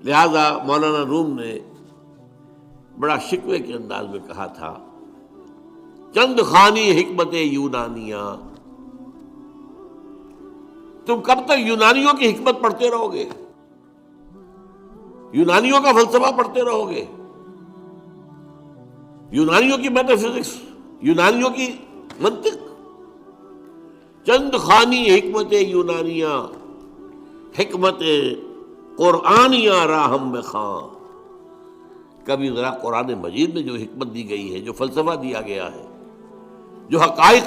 لہذا مولانا روم نے بڑا شکوے کے انداز میں کہا تھا، چند خوانی حکمت یونانیہ، تم کب تک یونانیوں کی حکمت پڑھتے رہو گے، یونانیوں کا فلسفہ پڑھتے رہو گے، یونانیوں کی میٹا فزکس، یونانیوں کی منطق؟ چند خوانی حکمت یونانیہ، حکمت قرآنیہ راہم میں خاں۔ کبھی ذرا قرآن مجید میں جو حکمت دی گئی ہے، جو فلسفہ دیا گیا ہے، جو حقائق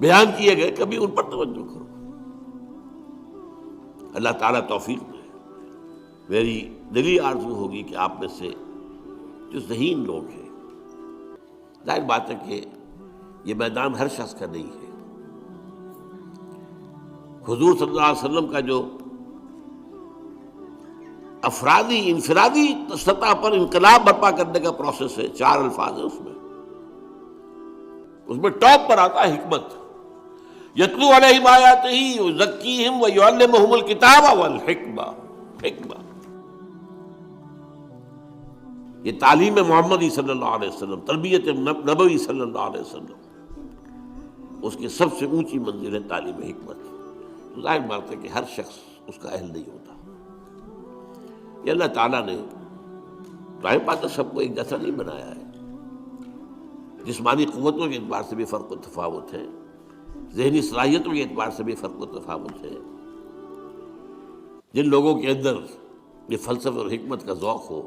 بیان کیے گئے، کبھی ان پر توجہ کرو۔ اللہ تعالیٰ توفیق دے۔ میری دلی آرزو ہوگی کہ آپ میں سے جو ذہین لوگ ہیں، ظاہر بات ہے کہ یہ میدان ہر شخص کا نہیں ہے، حضور صلی اللہ علیہ وسلم کا جو افرادی انفرادی سطح پر انقلاب برپا کرنے کا پروسیس ہے، 4 الفاظ ہیں اس میں ٹاپ پر آتا ہے حکمت۔ یتلو علیہم آیاتہ یزکیہم ویعلمہم الکتاب والحکمہ۔ حکمہ یہ تعلیم محمدی صلی اللہ علیہ وسلم، تربیت نبوی صلی اللہ علیہ وسلم، اس کی سب سے اونچی منزل ہے تعلیم حکمت۔ تو ظاہر بات ہے کہ ہر شخص اس کا اہل نہیں ہوتا۔ یہ اللہ تعالیٰ نے ظاہر بات ہے سب کو ایک جیسا نہیں بنایا ہے، جسمانی قوتوں کے اعتبار سے بھی فرق و تفاوت ہے، ذہنی صلاحیتوں کے اعتبار سے بھی فرق و تفاوت ہے۔ جن لوگوں کے اندر یہ فلسفہ اور حکمت کا ذوق ہو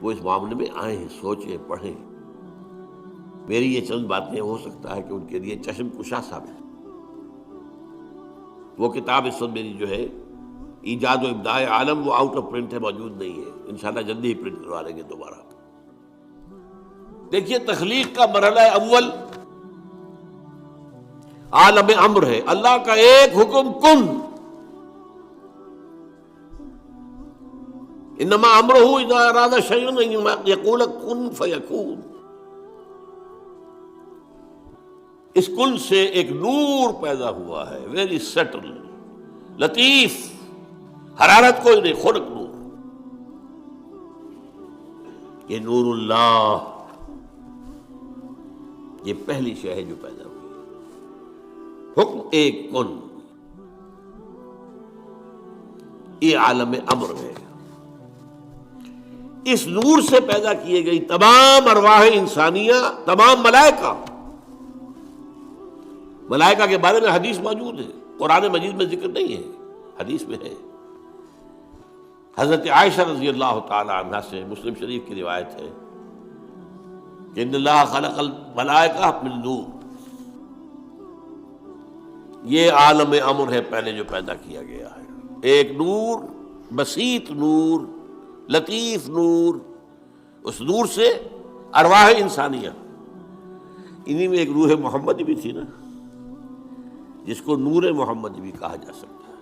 وہ اس معاملے میں آئیں، سوچیں، پڑھیں۔ میری یہ چند باتیں ہو سکتا ہے کہ ان کے لیے چشم کشا ثابت۔ وہ کتاب اس وقت میری جو ہے ایجاد و ابداع عالم، وہ آؤٹ آف پرنٹ ہے، موجود نہیں ہے، انشاءاللہ جلدی ہی پرنٹ کروا لیں گے دوبارہ۔ دیکھیے تخلیق کا مرحلہ اول عالم امر ہے، اللہ کا ایک حکم کن، انما امرہ اذا اراد شیئا ان یقول کن فیکون۔ اس کن سے ایک نور پیدا ہوا ہے، ویری سٹل، لطیف، حرارت کوئی نہیں، خنک نور۔ یہ نور اللہ، یہ پہلی شے ہے جو پیدا ہوئی۔ حکم ایک کن، یہ عالم امر ہے۔ اس نور سے پیدا کیے گئی تمام ارواح انسانیہ، تمام ملائکہ۔ ملائکہ کے بارے میں حدیث موجود ہے، قرآن مجید میں ذکر نہیں ہے، حدیث میں ہے۔ حضرت عائشہ رضی اللہ تعالی عنہا سے مسلم شریف کی روایت ہے کہ ان اللہ خلق الملائکہ من نور۔ یہ عالم امر ہے پہلے جو پیدا کیا گیا ہے، ایک نور، بسیط نور، لطیف نور۔ اس نور سے ارواح انسانیہ، انہی میں ایک روح محمدی بھی تھی نا، جس کو نور محمدی بھی کہا جا سکتا ہے۔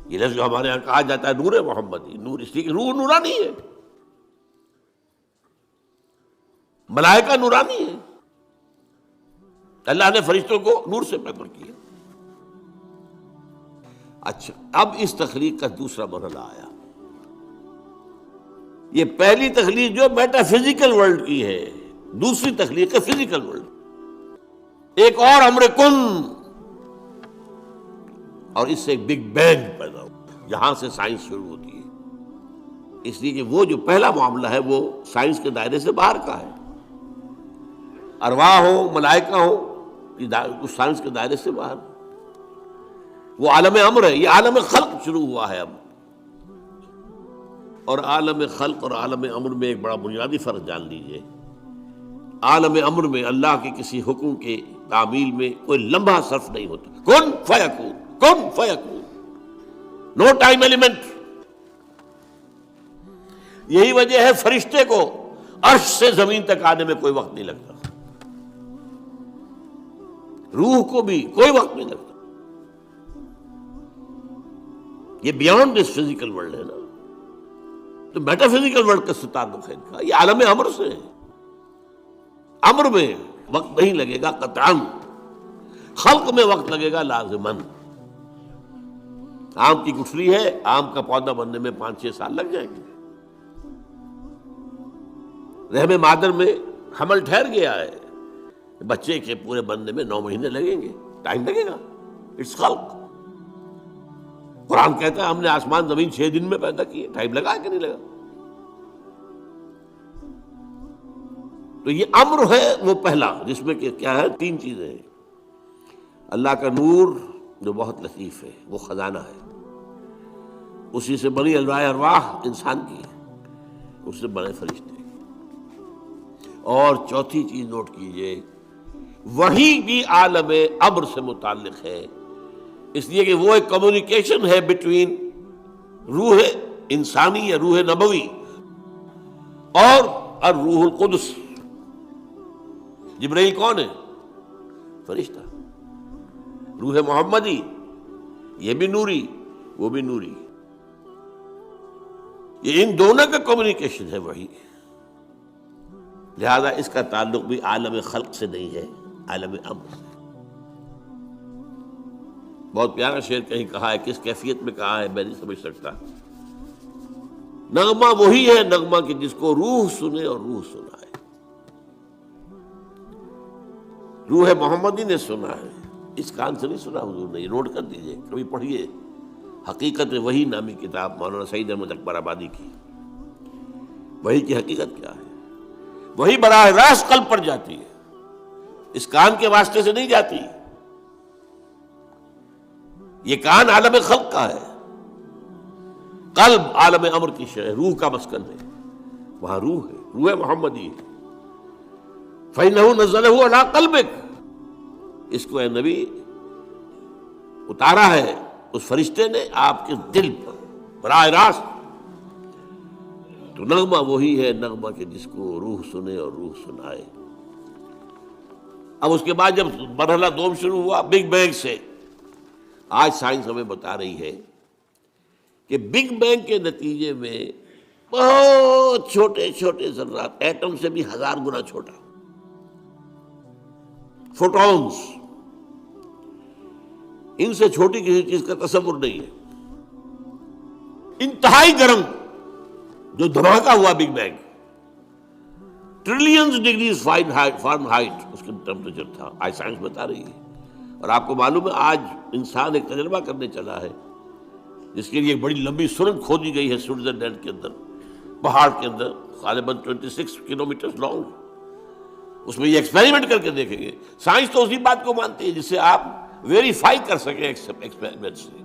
یہ لفظ جو ہمارے یہاں کہا جاتا ہے نور محمدی، نور اس لیے کہ روح نورانی ہے، ملائکہ نورانی ہے، اللہ نے فرشتوں کو نور سے پیدا کیا۔ اچھا، اب اس تخلیق کا دوسرا مرحلہ آیا۔ یہ پہلی تخلیق جو میٹا فزیکل ورلڈ کی ہے، دوسری تخلیق ہے فزیکل ورلڈ، ایک اور امر کن، اور اس سے ایک بگ بینگ پیدا ہو، یہاں سے سائنس شروع ہوتی ہے۔ اس لیے کہ وہ جو پہلا معاملہ ہے وہ سائنس کے دائرے سے باہر کا ہے، ارواح ہو، ملائکہ ہو، یہ سائنس کے دائرے سے باہر۔ وہ عالم امر ہے، یہ عالم خلق شروع ہوا ہے اب۔ اور عالم خلق اور عالم امر میں ایک بڑا بنیادی فرق جان لیجئے۔ عالم امر میں اللہ کے کسی حکم کے تعمیل میں کوئی لمحہ صرف نہیں ہوتا، کن فیکون، کن فیکون، نو ٹائم ایلیمنٹ۔ یہی وجہ ہے فرشتے کو عرش سے زمین تک آنے میں کوئی وقت نہیں لگتا، روح کو بھی کوئی وقت نہیں لگتا۔ یہ بیانڈ دس فزیکل ورلڈ ہے نا، تو میٹا فزیکل ورلڈ کا تعلق ہے ان کا، یہ عالم امر سے ہے۔ امر میں وقت نہیں لگے گا قطعاً، خلق میں وقت لگے گا لازماً۔ آم کی گٹھلی ہے، آم کا پودا بننے میں 5-6 سال لگ جائیں گے، رحم مادر میں حمل ٹھہر گیا ہے، بچے کے پورے بننے میں 9 مہینے لگیں گے، ٹائم لگے گا، اٹس خلق۔ قرآن کہتا ہے ہم نے آسمان زمین 6 دن میں پیدا کیے، ٹائم لگا کہ نہیں لگا؟ تو یہ امر ہے وہ پہلا، جس میں کہ کیا ہے 3 چیزیں ہیں۔ اللہ کا نور جو بہت لطیف ہے، وہ خزانہ ہے، اسی سے بنی ارواح انسان کی، اس سے بنے فرشتے۔ اور چوتھی چیز نوٹ کیجئے، وحی بھی عالم امر سے متعلق ہے، اس لیے کہ وہ ایک کمیونیکیشن ہے بٹوین روح انسانی یا روح نبوی اور الروح القدس۔ جبرائیل کون ہے؟ فرشتہ۔ روح محمدی یہ بھی نوری، وہ بھی نوری، یہ ان دونوں کا کمیونیکیشن ہے وہی، لہذا اس کا تعلق بھی عالم خلق سے نہیں ہے، عالم امر سے۔ بہت پیارا شعر کہیں کہا ہے، کس کیفیت میں کہا ہے میں نہیں سمجھ سکتا۔ نغمہ وہی ہے نغمہ کہ جس کو روح سنے اور روح سنائے۔ روح محمدی نے سنا ہے، اس کان سے نہیں سنا حضور نے، یہ نوٹ کر دیجئے، کبھی پڑھیے حقیقت وحی نامی کتاب مولانا سعید احمد اکبر آبادی کی۔ وحی کی حقیقت کیا ہے؟ وہی براہ راست قلب پر جاتی ہے، اس کان کے واسطے سے نہیں جاتی۔ یہ کان عالم خلق کا ہے، قلب عالم امر کی شے، روح کا مسکن ہے، وہاں روح ہے، روح محمدی ہے۔ فَإِنَّهُ نَزَّلَهُ عَلَىٰ قَلْبِكَ، اس کو اے نبی اتارا ہے اس فرشتے نے آپ کے دل پر براہ راست۔ تو نغمہ وہی ہے نغمہ کہ جس کو روح سنے اور روح سنائے۔ اب اس کے بعد جب مرحلہ دوم شروع ہوا بگ بینگ سے، آج سائنس ہمیں بتا رہی ہے کہ بگ بینگ کے نتیجے میں بہت چھوٹے چھوٹے ذرات، ایٹم سے بھی 1000 گنا چھوٹا، فوٹونز، ان سے چھوٹی کسی چیز کا تصور نہیں ہے، انتہائی گرم جو دھماکہ ہوا big bang, trillions degrees Fahrenheit اس کا ٹیمپریچر تھا، آج سائنس بتا رہی ہے۔ اور آپ کو معلوم ہے آج انسان ایک تجربہ کرنے چلا ہے جس کے لیے ایک بڑی لمبی سرنگ کھودی گئی ہے سوئٹزرلینڈ کے اندر، پہاڑ کے اندر، غالباً 26 کلومیٹر لانگ۔ اس میں یہ ایکسپیریمنٹ کر کے دیکھیں گے۔ سائنس تو اسی بات کو مانتی ہے جس سے آپ ویریفائی کر سکیں ایکسپیریمنٹ سے۔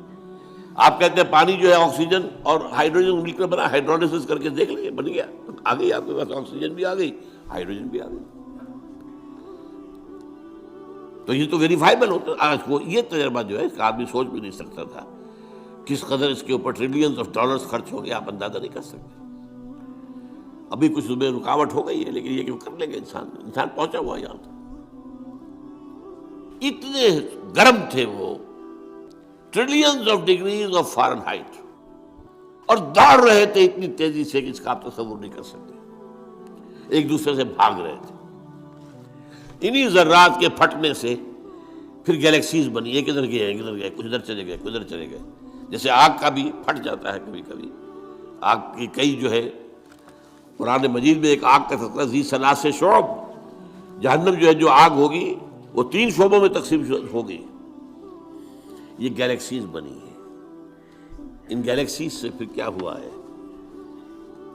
آپ کہتے ہیں پانی جو ہے آکسیجن اور ہائیڈروجن مل کر بنا، ہائیڈرولسس کر کے دیکھ لیں، بن گیا، آ گئی آپ کے پاس آکسیجن بھی آ گئی، ہائیڈروجن بھی آ گئی۔ تو یہ تو ویریفائبل ہوتا ہے۔ آج کو یہ تجربہ جو ہے اس کا آدمی سوچ بھی نہیں سکتا تھا، کس قدر اس کے اوپر ٹریلینز آف ڈالرز خرچ ہو گیا، آپ اندازہ نہیں کر سکتے۔ ابھی کچھ صبح رکاوٹ ہو گئی ہے، لیکن یہ کہ کر لے گا انسان پہنچا ہوا یہاں تک۔ اتنے گرم تھے وہ، trillions of degrees of foreign height, اور دوڑ رہے تھے اتنی تیزی سے کہ اس کا آپ تصور نہیں کر سکتے، ایک دوسرے سے بھاگ رہے تھے۔ انہی ذرات کے پھٹنے سے پھر گیلیکسیز بنی، ایک ادھر گئے ایک ادھر گئے، کچھ ادھر چلے گئے کچھ ادھر چلے گئے۔ جیسے آگ کا بھی پھٹ جاتا ہے کبھی کبھی، آگ کی کئی جو ہے قرآن مجید میں ایک آگ کا تذکرہ ذی ثلاث شعب، جہنم جو ہے جو آگ ہوگی وہ 3 شعبوں میں تقسیم ہوگی۔ یہ گیلیکسیز بنی ہے، ان گیلیکسیز سے پھر کیا ہوا ہے؟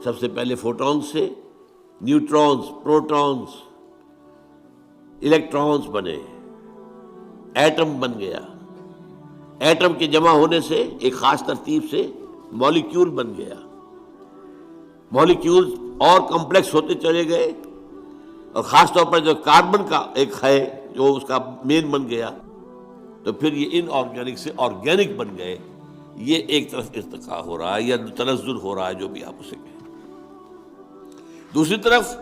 سب سے پہلے فوٹونز سے نیوٹرونز، پروٹونز، الیکٹرونز بنے، ایٹم بن گیا، ایٹم کے جمع ہونے سے ایک خاص ترتیب سے مولیکیول بن گیا، مولیکیولز اور کمپلیکس ہوتے چلے گئے، اور خاص طور پر جو کاربن کا ایک ہے جو اس کا مین بن گیا، تو پھر یہ ان آرگینک سے آرگینک بن گئے۔ یہ ایک طرف ارتقاء ہو رہا ہے یا تنزل ہو رہا ہے، جو بھی آپ اسے کہیں۔ دوسری طرف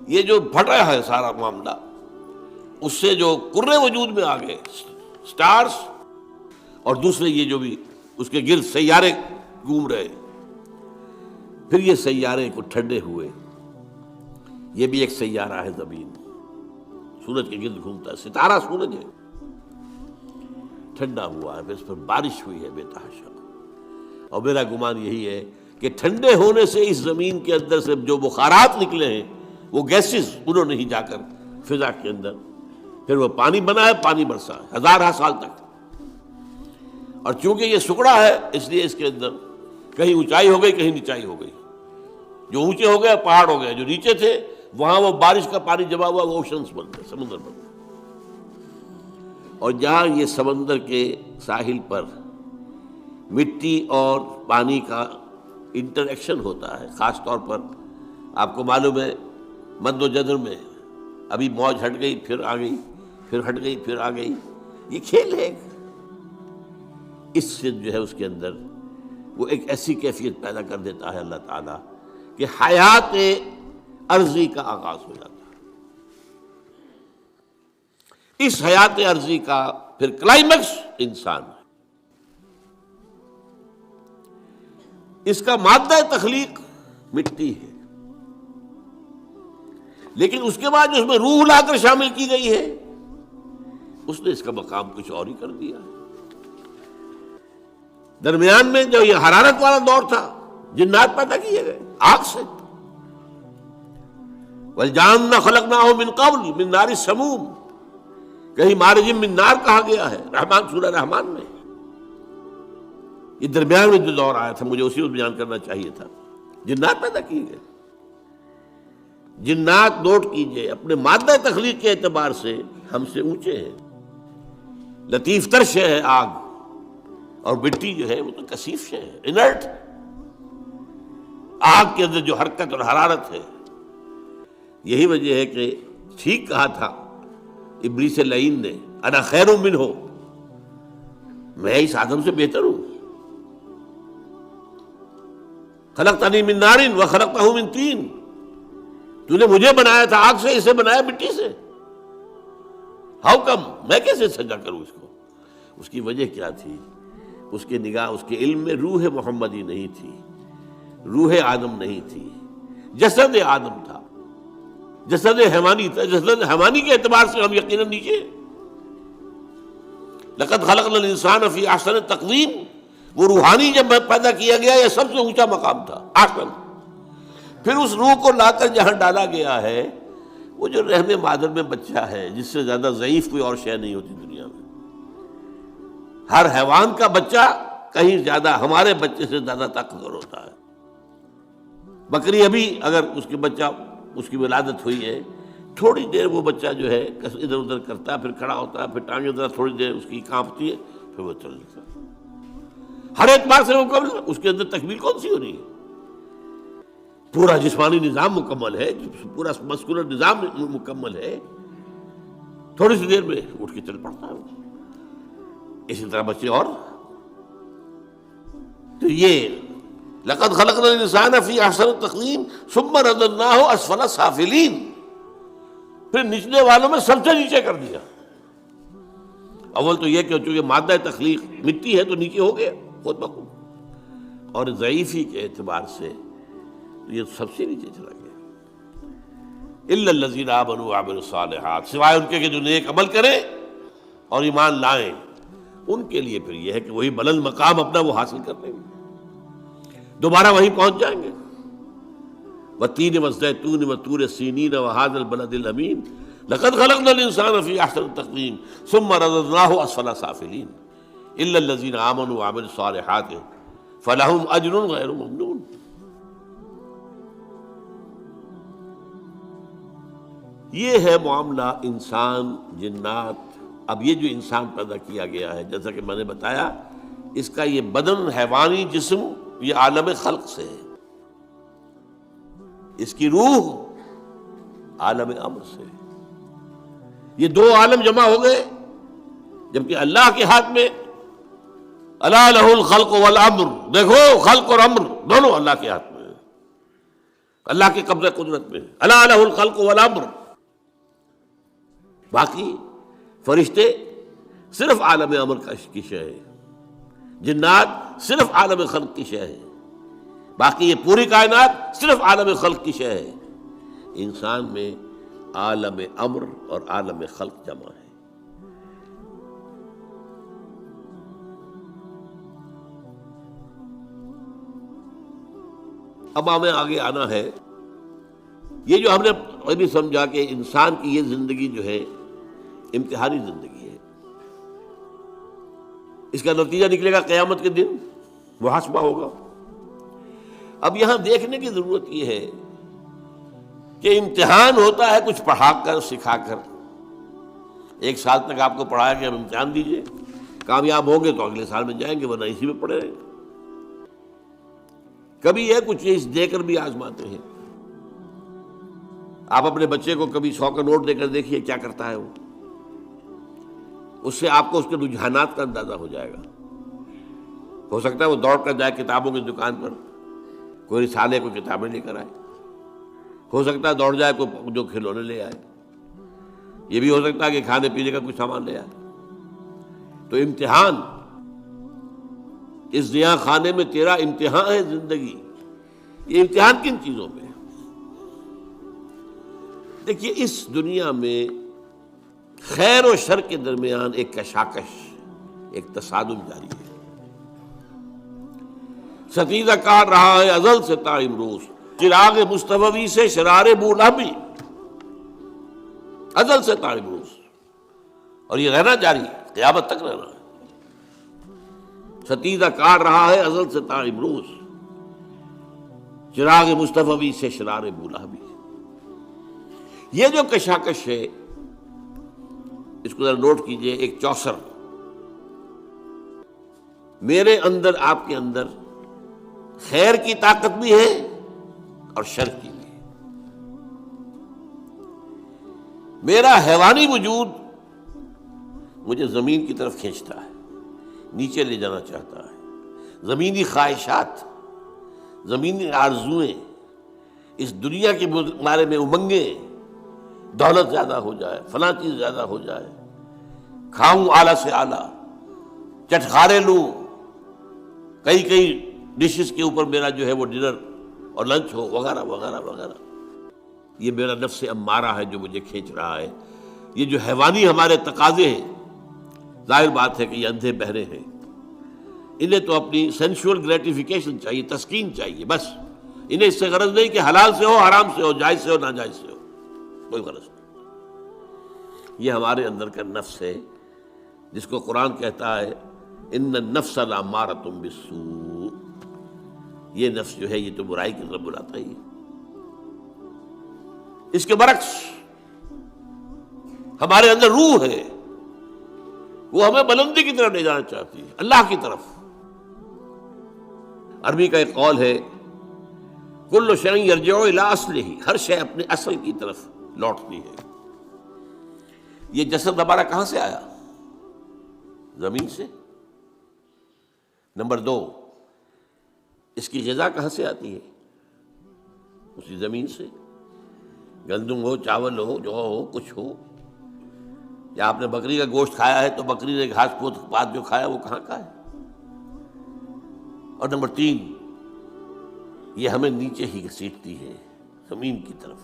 یہ جو پھٹا ہے سارا معاملہ، اس سے جو کرے وجود میں آ گئے سٹارز، اور دوسرے یہ جو بھی اس کے گرد سیارے گھوم رہے، پھر یہ سیارے کو ٹھنڈے ہوئے۔ یہ بھی ایک سیارہ ہے زمین، سورج کے گرد گھومتا ہے، ستارہ سورج ہے۔ ٹھنڈا ہوا ہے، پھر اس پر بارش ہوئی ہے بے تحاشا، اور میرا گمان یہی ہے کہ ٹھنڈے ہونے سے اس زمین کے اندر سے جو بخارات نکلے ہیں وہ گیسز، انہوں نے ہی جا کر فضا کے اندر پھر وہ پانی بنا ہے، پانی برسا ہے ہزارہ سال تک، اور چونکہ یہ سکڑا ہے اس لیے اس کے اندر کہیں اونچائی ہو گئی کہیں نیچائی ہو گئی، جو اونچے ہو گئے پہاڑ ہو گئے، جو نیچے تھے وہاں وہ بارش کا پانی جمع ہوا وہ اوشنز بن گئے، سمندر بن گئے، اور جہاں یہ سمندر کے ساحل پر مٹی اور پانی کا انٹریکشن ہوتا ہے، خاص طور پر آپ کو معلوم ہے مد و جزر میں ابھی موج ہٹ گئی پھر آ گئی، پھر ہٹ گئی پھر آ گئی، یہ کھیل ہے، اس سے جو ہے اس کے اندر وہ ایک ایسی کیفیت پیدا کر دیتا ہے اللہ تعالیٰ کہ حیات عرضی کا آغاز ہو جاتا ہے۔ اس حیات عرضی کا پھر کلائمیکس انسان ہے، اس کا مادہ تخلیق مٹی ہے، لیکن اس کے بعد جو اس میں روح لا کر شامل کی گئی ہے اس نے اس کا مقام کچھ اور ہی کر دیا ہے۔ درمیان میں جو یہ حرارت والا دور تھا جنات پیدا کیے گئے آگ سے، وَالْجَانَّ خَلَقْنَاهُ مِنْ قَبْلُ مِنْ نَارِ السَّمُومِ، کہیں مارج من نار کہا گیا ہے رحمان سورہ رحمان میں۔ یہ درمیان میں جو دور آیا تھا مجھے اسی کو بیان کرنا چاہیے تھا۔ جنات پیدا کیے گئے، جنات نوٹ کیجئے اپنے مادہ تخلیق کے اعتبار سے ہم سے اونچے ہیں، لطیف تر شے ہے آگ، اور مٹی جو ہے وہ تو کثیف شے ہے، انرٹ۔ آگ کے اندر جو حرکت اور حرارت ہے، یہی وجہ ہے کہ ٹھیک کہا تھا ابلیس لعین نے، انا خیر منہ، میں اس آدم سے بہتر ہوں، خلقتنی من نار وخلقتہ من طین، تو نے مجھے بنایا تھا آگ سے، اسے بنایا مٹی سے، ہاؤ کم، میں کیسے سجا کروں اس کو؟ اس کی وجہ کیا تھی؟ اس کے نگاہ، اس کے علم میں روح محمدی نہیں تھی، روح آدم نہیں تھی، جسد آدم تھا، جسد حیوانی تھا، جسد حیوانی کے اعتبار سے ہم یقیناً نیچے۔ لقد خلقنا الانسان فی احسن تقویم، وہ روحانی جب پیدا کیا گیا یہ سب سے اونچا مقام تھا، احسن۔ پھر اس روح کو لا کر جہاں ڈالا گیا ہے وہ جو رحم مادر میں بچہ ہے، جس سے زیادہ ضعیف کوئی اور شے نہیں ہوتی دنیا میں۔ ہر حیوان کا بچہ کہیں زیادہ ہمارے بچے سے زیادہ طاقتور ہوتا ہے۔ بکری ابھی اگر اس کے بچہ، اس کی ولادت ہوئی ہے، تھوڑی دیر وہ بچہ جو ہے ادھر ادھر کرتا ہے، پھر کھڑا ہوتا ہے، پھر ٹانگیں ذرا تھوڑی دیر اس کی کانپتی ہے، پھر وہ چل دیتا ہے۔ ہر اعتبار سے مکمل، اس کے اندر تکمیل کون سی ہو رہی ہے؟ پورا جسمانی نظام مکمل ہے، پورا مسکولر نظام مکمل ہے، تھوڑی سی دیر میں اٹھ کے چل پڑتا ہے۔ اسی طرح بچے اور، تو یہ لقد خلقنا الانسان فی احسن تقویم ثم رددناہ اسفل سافلین، پھر نچلے والوں میں سب سے نیچے کر دیا۔ اول تو یہ کہ چونکہ مادہ تخلیق مٹی ہے تو نیچے ہو گیا خود بخود، اور ضعیفی کے اعتبار سے یہ سب سے نیچے چلا گیا۔ الا الذین آمنوا وعملوا الصالحات، سوائے ان کے کہ جو نیک عمل کریں اور ایمان لائیں، ان کے لیے پھر یہ ہے کہ وہی بلند مقام اپنا وہ حاصل کر لیں گے، دوبارہ وہیں پہنچ جائیں گے۔ والتین والزیتون وطور سینین وہذا البلد الامین لقد خلقنا الانسان فی احسن تقویم ثم رددناہ اسفل سافلین الا الذین آمنوا وعملوا الصالحات فلہم اجر غیر ممنون۔ یہ ہے معاملہ انسان جنات۔ اب یہ جو انسان پیدا کیا گیا ہے، جیسا کہ میں نے بتایا، اس کا یہ بدن حیوانی جسم یہ عالم خلق سے ہے، اس کی روح عالم امر سے ہے۔ یہ دو عالم جمع ہو گئے، جبکہ اللہ کے ہاتھ میں الا لہ الخلق والامر، دیکھو خلق اور امر دونوں اللہ کے ہاتھ میں ہے، اللہ کے قبضہ قدرت میں، الا لہ الخلق والامر۔ باقی فرشتے صرف عالم امر کی شے ہے، جنات صرف عالم خلق کی شے ہے، باقی یہ پوری کائنات صرف عالم خلق کی شے ہے۔ انسان میں عالم امر اور عالم خلق جمع ہے۔ اب ہمیں آگے آنا ہے. یہ جو ہم نے ابھی سمجھا کہ انسان کی یہ زندگی جو ہے امتحانی زندگی ہے، اس کا نتیجہ نکلے گا قیامت کے دن، محاسبہ ہوگا. اب یہاں دیکھنے کی ضرورت یہ ہے کہ امتحان ہوتا ہے کچھ پڑھا کر سکھا کر. 1 سال تک آپ کو پڑھایا کہ اب امتحان دیجئے، کامیاب ہوں گے تو اگلے سال میں جائیں گے، ورنہ اسی میں پڑھے رہیں گے. کبھی یہ کچھ چیز دے کر بھی آزماتے ہیں. آپ اپنے بچے کو کبھی 100 کا نوٹ دے کر دیکھیے کیا کرتا ہے وہ. اس سے آپ کو اس کے رجحانات کا اندازہ ہو جائے گا. ہو سکتا ہے وہ دوڑ کر جائے کتابوں کی دکان پر، کوئی رسالے کو کتابیں لے کر آئے. ہو سکتا ہے دوڑ جائے کوئی جو کھلونے لے آئے. یہ بھی ہو سکتا ہے کہ کھانے پینے کا کچھ سامان لے آئے. تو امتحان، اس زیاں خانے میں تیرا امتحان ہے زندگی. یہ امتحان کن چیزوں میں؟ دیکھیے اس دنیا میں خیر و شر کے درمیان ایک کشاکش، ایک تصادم جاری ہے. ستیزہ کار رہا ہے ازل سے تا امروز، چراغ مصطفی سے شرار بولہبی، ازل سے تا امروز. اور یہ رہنا جاری ہے، قیامت تک رہنا ہے. ستیزہ کار رہا ہے ازل سے تا امروز، چراغ مصطفی سے شرار بولہبی. یہ جو کشاکش ہے اس کو ذرا نوٹ کیجئے. ایک چوسر، میرے اندر آپ کے اندر خیر کی طاقت بھی ہے اور شر کی بھی ہے. میرا حیوانی وجود مجھے زمین کی طرف کھینچتا ہے، نیچے لے جانا چاہتا ہے. زمینی خواہشات، زمینی آرزوئیں، اس دنیا کے بارے میں امنگیں، دولت زیادہ ہو جائے، فلاں چیز زیادہ ہو جائے، کھاؤں اعلیٰ سے اعلیٰ، چٹخارے لوں، کئی ڈشز کے اوپر میرا جو ہے وہ ڈنر اور لنچ ہو، وغیرہ وغیرہ وغیرہ. یہ میرا نفس امارہ ہے جو مجھے کھینچ رہا ہے. یہ جو حیوانی ہمارے تقاضے ہیں، ظاہر بات ہے کہ یہ اندھے بہرے ہیں. انہیں تو اپنی سینشول گریٹیفیکیشن چاہیے، تسکین چاہیے، بس. انہیں اس سے غرض نہیں کہ حلال سے ہو، حرام سے ہو، جائز سے ہو، ناجائز سے ہو، کوئی غرض نہیں. یہ ہمارے اندر کا نفس ہے جس کو قرآن کہتا ہے ان النفس لامارۃ بالسوء. یہ نفس جو ہے یہ تو برائی کی طرف بلاتا ہی ہے. اس کے برعکس ہمارے اندر روح ہے، وہ ہمیں بلندی کی طرف لے جانا چاہتی ہے، اللہ کی طرف. عربی کا ایک قول ہے کل شیء یرجع الی اصلہ، ہر شے اپنے اصل کی طرف لوٹتی ہے. یہ جسد ہمارا کہاں سے آیا؟ زمین سے. نمبر 2، اس کی غذا کہاں سے آتی ہے؟ اسی زمین سے. گندم ہو، چاول ہو، جو ہو، کچھ ہو. یا آپ نے بکری کا گوشت کھایا ہے تو بکری نے گھاس پھوس پات جو کھایا وہ کہاں کا ہے؟ اور نمبر 3، یہ ہمیں نیچے ہی گھسیٹتی ہے، زمین کی طرف.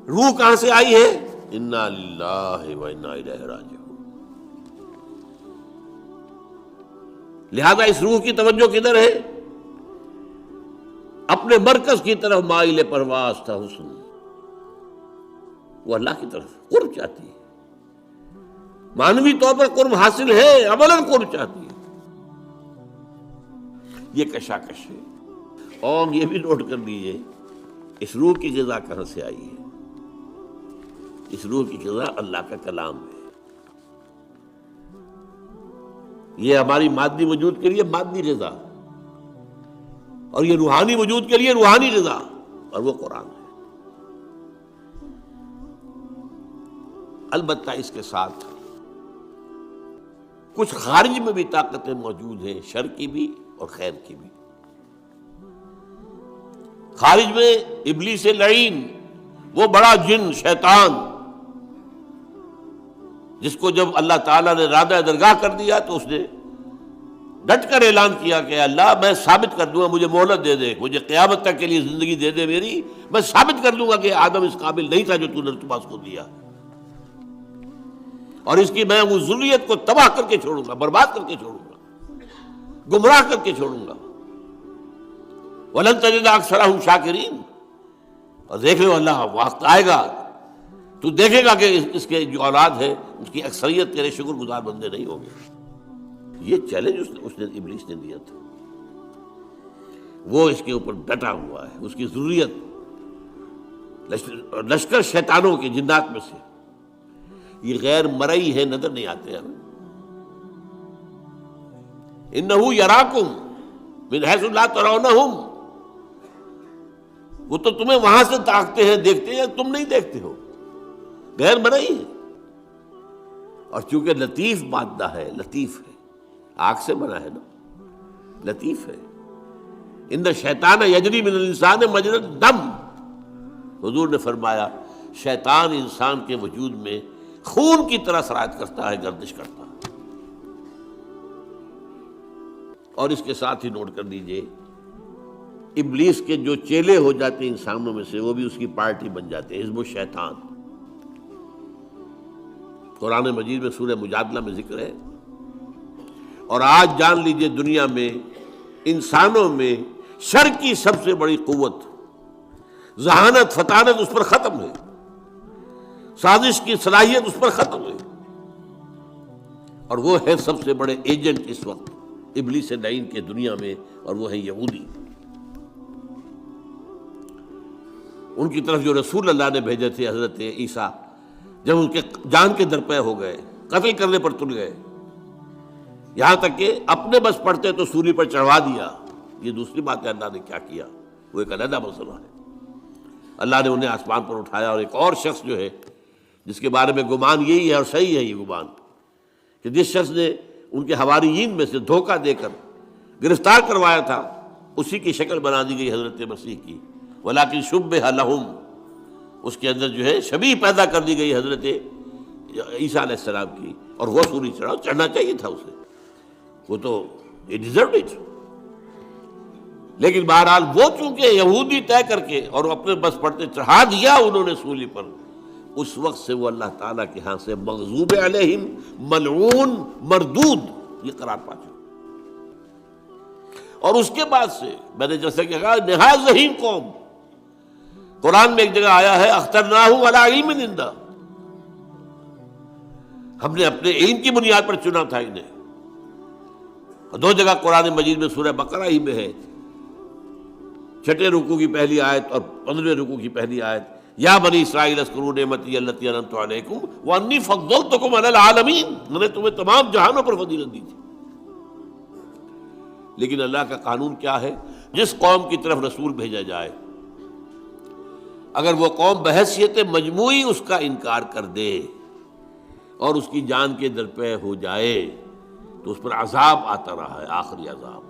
روح کہاں سے آئی ہے؟ انا للہ و انا الیہ راجعون. لہذا اس روح کی توجہ کدھر ہے؟ اپنے مرکز کی طرف مائل پرواز تھا حسن. وہ اللہ کی طرف قرب چاہتی ہے. معنوی طور پر قرب حاصل ہے، عملاً قرب چاہتی ہے. یہ کشاکش ہے. اور یہ بھی نوٹ کر لیجیے اس روح کی غذا کہاں سے آئی ہے. اس روح کی غذا اللہ کا کلام ہے. یہ ہماری مادی وجود کے لیے مادی غذا، اور یہ روحانی وجود کے لیے روحانی غذا، اور وہ قرآن ہے. البتہ اس کے ساتھ کچھ خارج میں بھی طاقتیں موجود ہیں، شر کی بھی اور خیر کی بھی. خارج میں ابلیس لعین، وہ بڑا جن شیطان، جس کو جب اللہ تعالیٰ نے رادہ درگاہ کر دیا تو اس نے ڈٹ کر اعلان کیا کہ اللہ میں ثابت کر دوں گا، مجھے مہلت دے دے، مجھے قیامت تک کے لیے زندگی دے دے میری، میں ثابت کر دوں گا کہ آدم اس قابل نہیں تھا جو تو نے پاس کو دیا، اور اس کی میں وہ ذریت کو تباہ کر کے چھوڑوں گا، برباد کر کے چھوڑوں گا، گمراہ کر کے چھوڑوں گا. وَلَن تَجِدَ أَكْثَرَهُمْ شَاكِرِينَ، اور دیکھ لو اللہ وقت آئے گا تو دیکھے گا کہ اس کے جو اولاد ہے اس کی اکثریت تیرے شکر گزار بندے نہیں ہوں گے۔ یہ چیلنج اس نے ابلیس نے دیا تھا، وہ اس کے اوپر ڈٹا ہوا ہے، اس کی ضروریت لشکر شیطانوں کے جنات میں سے یہ غیر مرئی ہے، نظر نہیں آتے ہمیں۔ انہو یراکم من حیث لا ترونہم، وہ تو تمہیں وہاں سے تاکتے ہیں دیکھتے ہیں، تم نہیں دیکھتے ہو، غیر مرئی ہے۔ اور چونکہ لطیف مادہ ہے، لطیف ہے، آگ سے بنا ہے نا، لطیف ہے۔ ان الشیطان یجری من الانسان مجری الدم، حضور نے فرمایا شیطان انسان کے وجود میں خون کی طرح سرایت کرتا ہے، گردش کرتا ہے۔ اور اس کے ساتھ ہی نوٹ کر دیجئے، ابلیس کے جو چیلے ہو جاتے ہیں انسانوں میں سے، وہ بھی اس کی پارٹی بن جاتے ہیں، حزب الشیطان۔ قرآن مجید میں سورہ مجادلہ میں ذکر ہے۔ اور آج جان لیجئے دنیا میں انسانوں میں شر کی سب سے بڑی قوت، ذہانت فطانت اس پر ختم ہے، سازش کی صلاحیت اس پر ختم ہے، اور وہ ہے سب سے بڑے ایجنٹ اس وقت ابلیس لعین کے دنیا میں، اور وہ ہے یہودی۔ ان کی طرف جو رسول اللہ نے بھیجے تھے حضرت عیسیٰ، جب ان کے جان کے درپے ہو گئے، قتل کرنے پر تل گئے، یہاں تک کہ اپنے بس پڑتے تو سولی پر چڑھوا دیا۔ یہ دوسری بات ہے اللہ نے کیا کیا، وہ ایک علیحدہ مسئلہ ہے۔ اللہ نے انہیں آسمان پر اٹھایا، اور ایک اور شخص جو ہے جس کے بارے میں گمان یہی ہے، اور صحیح ہے یہ گمان، کہ جس شخص نے ان کے حواریین میں سے دھوکہ دے کر گرفتار کروایا تھا، اسی کی شکل بنا دی گئی حضرت مسیح کی، ولیکن شبہ لہم، اس کے اندر جو ہے شبیہ پیدا کر دی گئی حضرت عیسیٰ علیہ السلام کی، اور وہ سولی چڑھنا چاہیے تھا اسے، وہ تو it deserved it۔ لیکن بہرحال وہ چونکہ یہودی طے کر کے اور اپنے بس پڑتے چڑھا دیا انہوں نے سولی پر، اس وقت سے وہ اللہ تعالیٰ کے ہاں سے مغضوب علیہم، ملعون، مردود، یہ قرار پا چکے۔ اور اس کے بعد سے میں نے جیسے کہ کہا نہایت ذہین قوم، قرآن میں ایک جگہ آیا ہے اخترناہ علی علم عندنا، ہم نے اپنے علم کی بنیاد پر چنا تھا انہیں۔ دو جگہ قرآن مجید میں سورہ بقرہ ہی میں ہے، 6 رکوع کی پہلی آیت اور 15 رکوع کی پہلی آیت، یا بنی اسرائیل اذکروا نعمتی التی انعمت علیکم وانی فضلتکم علی العالمین، میں نے تمہیں تمام جہانوں پر فضیلت دی تھی۔ لیکن اللہ کا قانون کیا ہے، جس قوم کی طرف رسول بھیجا جائے، اگر وہ قوم بحیثیت مجموعی اس کا انکار کر دے اور اس کی جان کے درپے ہو جائے تو اس پر عذاب آتا رہا ہے، آخری عذاب،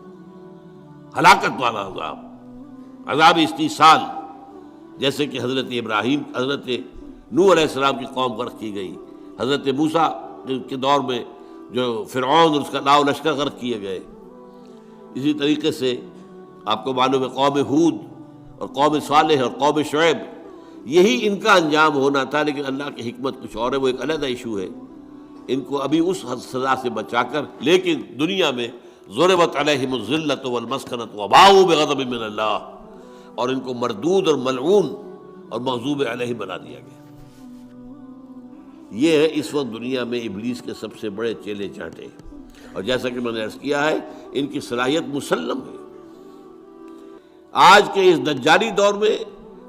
ہلاکت والا عذاب، عذاب استیصال، جیسے کہ حضرت ابراہیم، حضرت نوح علیہ السلام کی قوم غرق کی گئی، حضرت موسیٰ کے دور میں جو فرعون اور اس کا لاؤ لشکر غرق کیے گئے۔ اسی طریقے سے آپ کو معلوم ہے قوم ہود اور قوم صالح اور قوم شعیب، یہی ان کا انجام ہونا تھا، لیکن اللہ کی حکمت کچھ اور ہے، وہ ایک علیحدہ ایشو ہے۔ ان کو ابھی اس سزا سے بچا کر، لیکن دنیا میں ضربت علیہم الذلۃ والمسکنۃ وباؤوا بغضب من اللہ، اور ان کو مردود اور ملعون اور مغضوب علیہ بنا دیا گیا۔ یہ ہے اس وقت دنیا میں ابلیس کے سب سے بڑے چیلے چاٹے، اور جیسا کہ میں نے عرض کیا ہے ان کی صلاحیت مسلم ہے۔ آج کے اس دجالی دور میں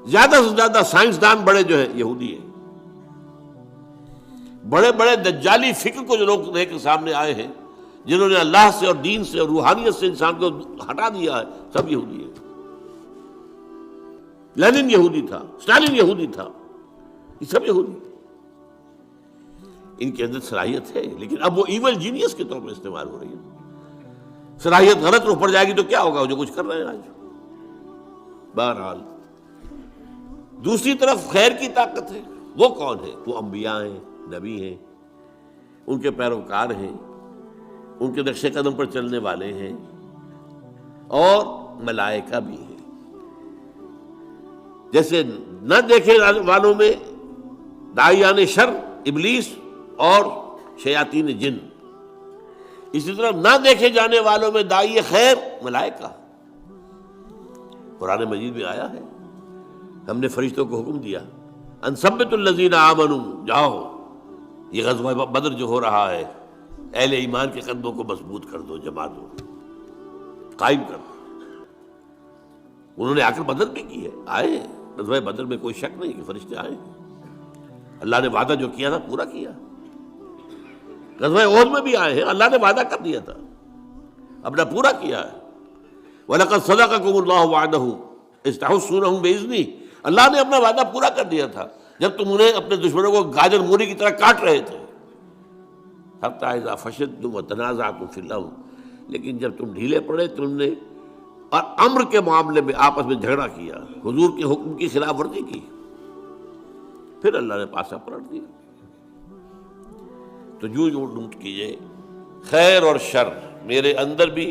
زیادہ سے زیادہ سائنسدان بڑے جو ہیں یہودی ہیں، بڑے بڑے دجالی فکر کو جو لوگ لے کے سامنے آئے ہیں، جنہوں نے اللہ سے اور دین سے اور روحانیت سے انسان کو ہٹا دیا ہے، سب یہودی ہیں۔ لینن یہودی تھا، اسٹالن یہودی تھا، یہ سب یہودی۔ ان کے اندر صلاحیت ہے، لیکن اب وہ ایول جینیس کے طور پر استعمال ہو رہی ہے۔ صلاحیت غلط روح پر جائے گی تو کیا ہوگا، جو کچھ کر رہے ہیں آج۔ بہرحال دوسری طرف خیر کی طاقت ہے، وہ کون ہے؟ وہ انبیاء ہیں، نبی ہیں، ان کے پیروکار ہیں، ان کے نقش قدم پر چلنے والے ہیں، اور ملائکہ بھی ہیں۔ جیسے نہ دیکھے والوں میں داعیان شر ابلیس اور شیاطین جن، اسی طرح نہ دیکھے جانے والوں میں داعی خیر ملائکہ۔ قرآن مجید میں آیا ہے، ہم نے فرشتوں کو حکم دیا ان ثبتوا الذین آمنوا، جاؤ یہ غزوہ بدر جو ہو رہا ہے اہل ایمان کے قدموں کو مضبوط کر دو، جما دو، قائم کر دو۔ انہوں نے آ کر بدر بھی کی ہے، آئے غزوہ بدر میں کوئی شک نہیں کہ فرشتے آئے، اللہ نے وعدہ جو کیا تھا پورا کیا۔ غزوہ احد میں بھی آئے ہیں، اللہ نے وعدہ کر دیا تھا، اپنا پورا کیا ہے۔ وَلَقَدْ صَدَقَكُمُ اللَّهُ وَعْدَهُ إِذْ تَحُسُّونَهُمْ بِإِذْنِهِ، اللہ نے اپنا وعدہ پورا کر دیا تھا جب تم انہیں اپنے دشمنوں کو گاجر مولی کی طرح کاٹ رہے تھے۔ حَتَّىٰ إِذَا فَشِلْتُمْ وَتَنَازَعْتُمْ فِي الْأَمْرِ، لیکن جب تم ڈھیلے پڑے تم نے اور امر کے معاملے میں آپس میں جھگڑا کیا، حضور کے حکم کی خلاف ورزی کی، پھر اللہ نے پاسا پلٹ دیا۔ تو جو نوٹ کیجئے خیر اور شر، میرے اندر بھی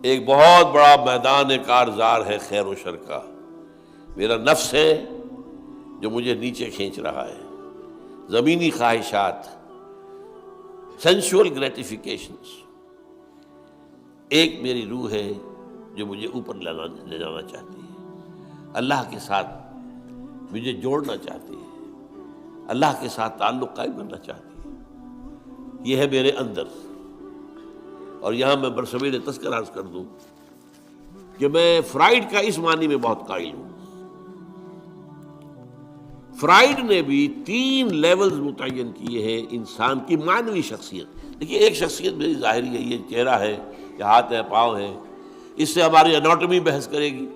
ایک بہت بڑا میدان کارزار ہے خیر و شر کا۔ میرا نفس ہے جو مجھے نیچے کھینچ رہا ہے، زمینی خواہشات، سینشول گریٹیفیکیشنز۔ ایک میری روح ہے جو مجھے اوپر لے جانا چاہتی ہے، اللہ کے ساتھ مجھے جوڑنا چاہتی ہے، اللہ کے ساتھ تعلق قائم کرنا چاہتی ہے، یہ ہے میرے اندر۔ اور یہاں میں برصغیر تذکرہ عرض کر دوں کہ میں فرائیڈ کا اس معنی میں بہت قائل ہوں۔ فرائیڈ نے بھی 3 لیولز متعین کیے ہیں انسان کی معنوی شخصیت۔ دیکھیے ایک شخصیت میری ظاہری ہے، یہ چہرہ ہے، یہ ہاتھ ہے، پاؤں ہے، اس سے ہماری اناٹمی بحث کرے گی۔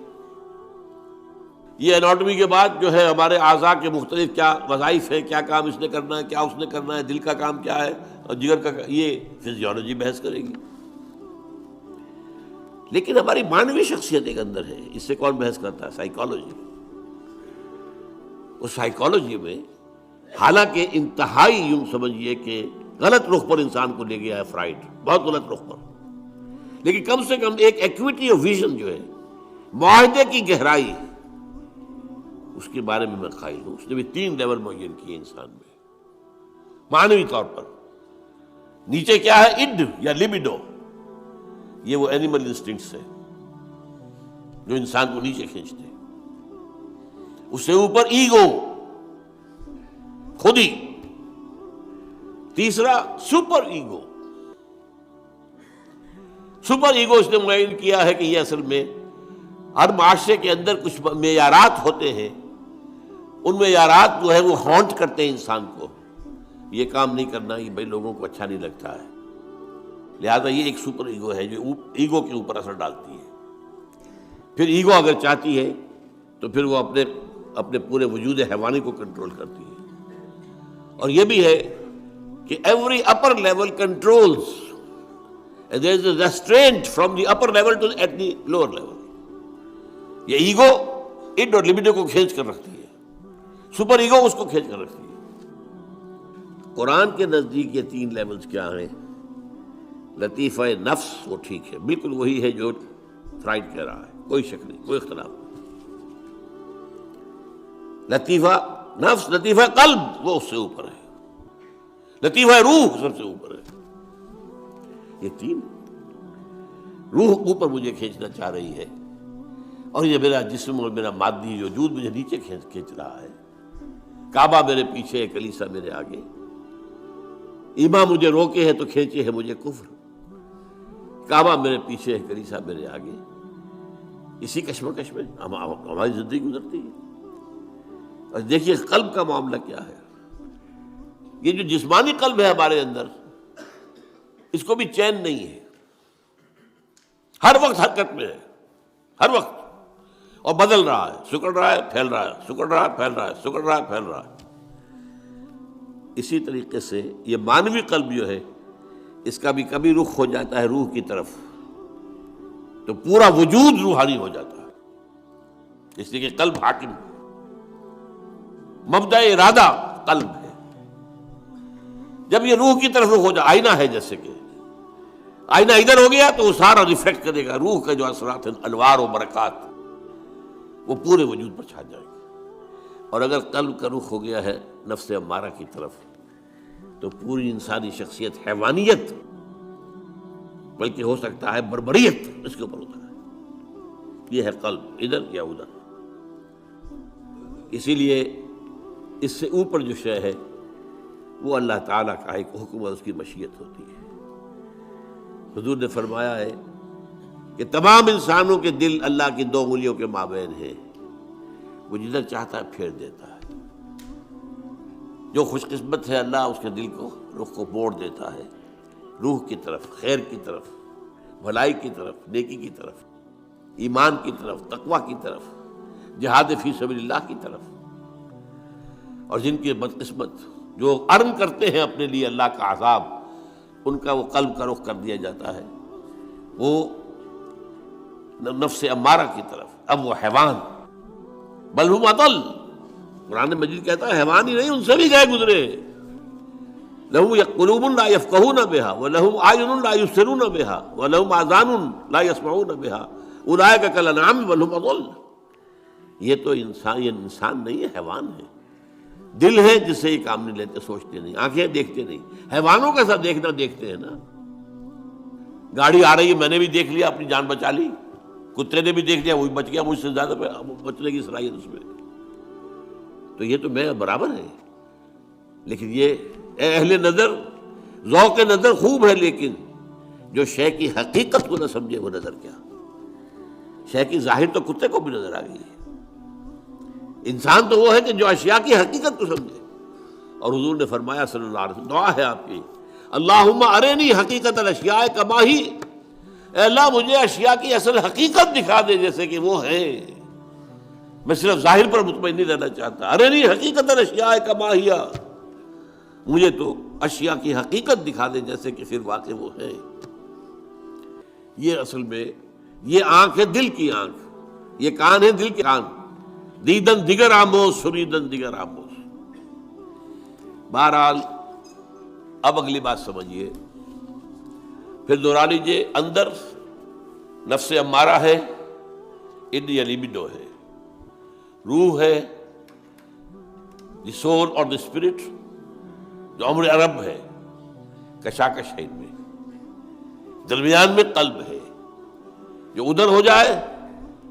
یہ اناٹمی کے بعد جو ہے ہمارے اعضاء کے مختلف کیا وظائف ہیں، کیا کام اس نے کرنا ہے، کیا اس نے کرنا ہے، دل کا کام کیا ہے اور جگر کا، یہ فزیولوجی بحث کرے گی۔ لیکن ہماری معنوی شخصیت ایک اندر ہے، اس سے کون بحث کرتا ہے؟ سائیکالوجی۔ اس سائیکالوجی میں حالانکہ انتہائی یوں سمجھیے کہ غلط رخ پر انسان کو لے گیا ہے فرائیڈ، بہت غلط رخ پر، لیکن کم سے کم ایک ایکویٹی آف ویژن جو ہے، معاہدے کی گہرائی، اس کے بارے میں میں قائل ہوں۔ اس نے بھی 3 لیول معین کیے انسان میں معنوی طور پر۔ نیچے کیا ہے؟ اڈ یا لیبیڈو، یہ وہ اینیمل انسٹنکٹس ہے جو انسان کو نیچے کھینچتے ہیں۔ اس سے اوپر ایگو، خودی۔ تیسرا سپر ایگو۔ سپر ایگو اس نے معین کیا ہے کہ یہ اصل میں ہر معاشرے کے اندر کچھ معیارات ہوتے ہیں، ان معیارات جو ہے وہ ہانٹ کرتے ہیں انسان کو، یہ کام نہیں کرنا، یہ بھائی لوگوں کو اچھا نہیں لگتا ہے، لہذا یہ ایک سپر ایگو ہے جو ایگو کے اوپر اثر ڈالتی ہے۔ پھر ایگو اگر چاہتی ہے تو پھر وہ اپنے پورے وجود حیوانی کو کنٹرول کرتی ہے۔ اور یہ بھی ہے کہ every upper level controls, there is a restraint from the upper level to at the lower level۔ یہ ایگو اڈ اور لبیڈو کو کھینچ کر رکھتی ہے، سپر ایگو اس کو کھینچ کر رکھتی ہے۔ قرآن کے نزدیک یہ 3 لیولز کیا ہیں؟ لطیفہ نفس، وہ ٹھیک ہے، بالکل وہی ہے جو فرائیڈ کہہ رہا ہے، کوئی شک نہیں، کوئی اختلاف نہیں۔ لطیفہ نفس، لطیفہ قلب وہ اس سے اوپر ہے، لطیفہ روح سب سے اوپر ہے۔ یہ 3 روح اوپر مجھے کھینچنا چاہ رہی ہے، اور یہ میرا جسم اور میرا مادی وجود مجھے نیچے کھینچ رہا ہے۔ کعبہ میرے پیچھے ہے، کلیسا میرے آگے، ایمان مجھے روکے ہے تو کھینچے ہے مجھے کفر۔ کعبہ میرے پیچھے ہے، کلیسا میرے آگے، اسی کشمکش میں ہماری زندگی گزرتی ہے۔ اور دیکھیے قلب کا معاملہ کیا ہے، یہ جو جسمانی قلب ہے ہمارے اندر، اس کو بھی چین نہیں ہے، ہر وقت حرکت میں ہے، ہر وقت، اور بدل رہا ہے، سکڑ رہا ہے، پھیل رہا ہے، سکڑ رہا ہے، پھیل رہا ہے، سکڑ رہا ہے، پھیل رہا ہے۔ اسی طریقے سے یہ مانوی قلب جو ہے، اس کا بھی کبھی رخ ہو جاتا ہے روح کی طرف تو پورا وجود روحانی ہو جاتا ہے، اس لیے کہ قلب حاکم ہے، مبدأ ارادہ قلب ہے۔ جب یہ روح کی طرف رخ ہو جائے، آئینہ ہے جیسے کہ آئینہ ادھر ہو گیا تو وہ سارا ریفلیکٹ کرے گا، روح کے جو اثرات ہیں، انوار و برکات، وہ پورے وجود پر چھا جائیں گے۔ اور اگر قلب کا رخ ہو گیا ہے نفس امارہ کی طرف تو پوری انسانی شخصیت حیوانیت، بلکہ ہو سکتا ہے بربریت، اس کے اوپر ہوتا ہے۔ یہ ہے قلب، ادھر یا ادھر۔ اسی لیے اس سے اوپر جو شے ہے وہ اللہ تعالیٰ کا ایک حکم اور اس کی مشیت ہوتی ہے۔ حضور نے فرمایا ہے کہ تمام انسانوں کے دل اللہ کی 2 انگلیوں کے مابین ہیں، وہ جدھر چاہتا ہے پھیر دیتا ہے۔ جو خوش قسمت ہے اللہ اس کے دل کو، رخ کو موڑ دیتا ہے روح کی طرف، خیر کی طرف، بھلائی کی طرف، نیکی کی طرف، ایمان کی طرف، تقوی کی طرف، جہاد فی سبیل اللہ کی طرف۔ اور جن کے بدقسمت جو ارن کرتے ہیں اپنے لیے اللہ کا عذاب، ان کا وہ قلب کا رخ کر دیا جاتا ہے وہ نفس امارہ کی طرف، اب وہ حیوان، بل ہم اضل، قرآن مجید کہتا ہے حیوان ہی نہیں، ان سے بھی گئے گزرے۔ لہم قلوب لا یفقہون بہا ولہم اعین لا یبصرون بہا ولہم آذان لا یسمعون بہا اولئک کالانعام بل ہم اضل۔ یہ تو انسان نہیں ہے، حیوان ہے۔ دل ہے جس سے یہ کام نہیں لیتے، سوچتے نہیں، آنکھیں دیکھتے نہیں، حیوانوں کا سب دیکھنا دیکھتے ہیں نا۔ گاڑی آ رہی ہے، میں نے بھی دیکھ لیا، اپنی جان بچا لی، کتے نے بھی دیکھ لیا، وہی بچ گیا، مجھ سے زیادہ بچنے کی صلاحیت اس میں، تو یہ تو میں برابر ہے۔ لیکن یہ اہل نظر، ذوق نظر خوب ہے، لیکن جو شے کی حقیقت کو نہ سمجھے وہ نظر کیا، شے کی ظاہر تو کتے کو بھی نظر آ گئی ہے۔ انسان تو وہ ہے کہ جو اشیاء کی حقیقت کو سمجھے۔ اور حضور نے فرمایا صلی اللہ علیہ وسلم، دعا ہے آپ کی، اللہم ارینی حقیقت الاشیاء کما ہی، اے اللہ مجھے اشیاء کی اصل حقیقت دکھا دے جیسے کہ وہ ہے، میں صرف ظاہر پر مطمئن نہیں رہنا چاہتا۔ ارینی حقیقت الاشیاء کما ہی، مجھے تو اشیاء کی حقیقت دکھا دے جیسے کہ پھر واقع وہ ہے۔ یہ اصل میں یہ آنکھ ہے دل کی آنکھ، یہ کان ہے دل کے کان، دیدن دیگر آموز شنیدن دیگر آموز۔ بہرحال اب اگلی بات سمجھیے، پھر دوہرا لیجیے، اندر نفس امارہ ہے، ان یعنی لبیڈو ہے، روح ہے، دی سول اور دی اسپرٹ، جو امر عرب ہے، کشاکش ہے ان میں، درمیان میں قلب ہے، جو ادھر ہو جائے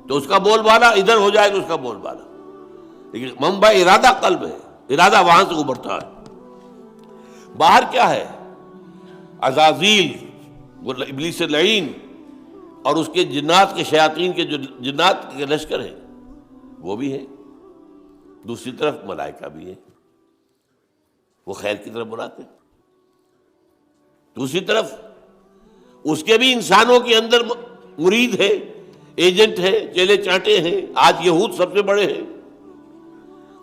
تو اس کا بول بالا، ادھر ہو جائے تو اس کا بول بالا، لیکن منبع ارادہ قلب ہے، ارادہ وہاں سے ابھرتا ہے۔ باہر کیا ہے؟ عزازیل، وہ ابلیس لعین اور اس کے جنات کے شیاطین کے جو جنات کے لشکر ہیں وہ بھی ہے، دوسری طرف ملائکہ بھی ہے، وہ خیر کی طرف بلاتے ہیں، دوسری طرف اس کے بھی انسانوں کے اندر مرید ہے، ایجنٹ ہے، چیلے چانٹے ہیں۔ آج یہود سب سے بڑے ہیں،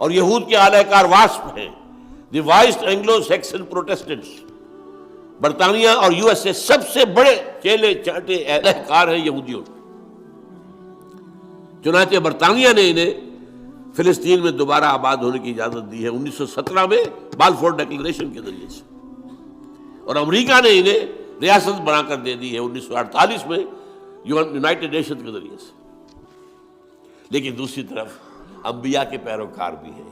اور یہود کے اعلی کار واسپ ہیں، دی وائسٹ اینگلو سیکسن پروٹیسٹنٹس، برطانیہ اور یو ایس اے سب سے بڑے چیلے چانٹے اعلی کار ہیں یہودیوں۔ چنانچہ برطانیہ نے انہیں فلسطین میں دوبارہ آباد ہونے کی اجازت دی ہے 1917 میں بالفور ڈکلریشن کے ذریعے سے، اور امریکہ نے انہیں ریاست بنا کر دے دی ہے 1948 میں یونائٹڈ نیشن کے ذریعے سے۔ لیکن دوسری طرف انبیاء کے پیروکار بھی ہیں،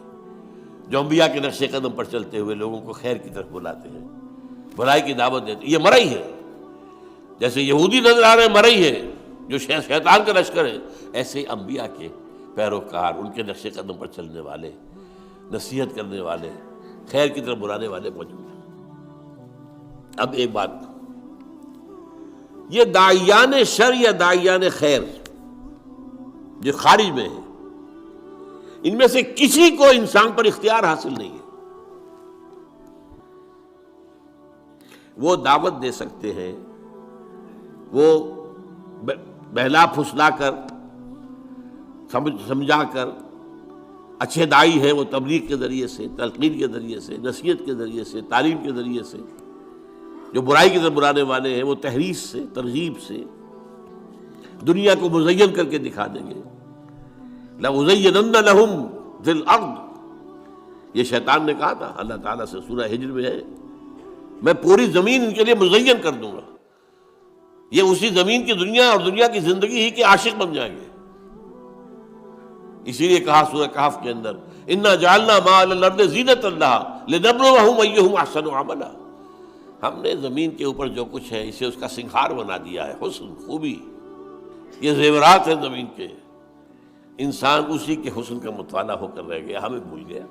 جو انبیاء کے نقش قدم پر چلتے ہوئے لوگوں کو خیر کی طرف بلاتے ہیں، بھلائی کی دعوت دیتے ہیں۔ یہ مرئی ہے، جیسے یہودی نظر آ رہے ہیں مرئی ہے جو شیطان کا لشکر ہے، ایسے انبیاء کے پیروکار، ان کے نقش قدم پر چلنے والے، نصیحت کرنے والے، خیر کی طرف بلانے والے موجود ہیں۔ اب ایک بات، یہ داعیان شر یا داعیان خیر جو خارج میں ہے، ان میں سے کسی کو انسان پر اختیار حاصل نہیں ہے۔ وہ دعوت دے سکتے ہیں، وہ بہلا پھسلا کر، سمجھا کر، اچھے دائی ہیں وہ تبلیغ کے ذریعے سے، تلقین کے ذریعے سے، نصیحت کے ذریعے سے، تعلیم کے ذریعے سے۔ جو برائی کی طرف بلانے والے ہیں وہ تحریض سے، ترغیب سے دنیا کو مزین کر کے دکھا دیں گے۔ لَأُزَيِّنَنَّ لَهُمْ فِي الْأَرْضِ، یہ شیطان نے کہا تھا اللہ تعالیٰ سے، سورہ ہجر میں ہے، میں پوری زمین ان کے لیے مزین کر دوں گا۔ یہ اسی زمین کی دنیا اور دنیا کی زندگی ہی کے عاشق بن جائیں گے۔ اسی لیے کہا سورہ کہف کے اندر، اِنَّا جَعَلْنَا مَا عَلَى الْأَرْضِ زِينَةً لَهَا لِنَبْلُوَهُمْ أَيُّهُمْ أَحْسَنُ عَمَلًا، ہم نے زمین کے اوپر جو کچھ ہے اسے اس کا سنگھار بنا دیا ہے، حسن، خوبی، یہ زیورات ہیں زمین کے، انسان اسی کے حسن کا مطالعہ ہو کر رہ گیا، ہمیں بھول گیا۔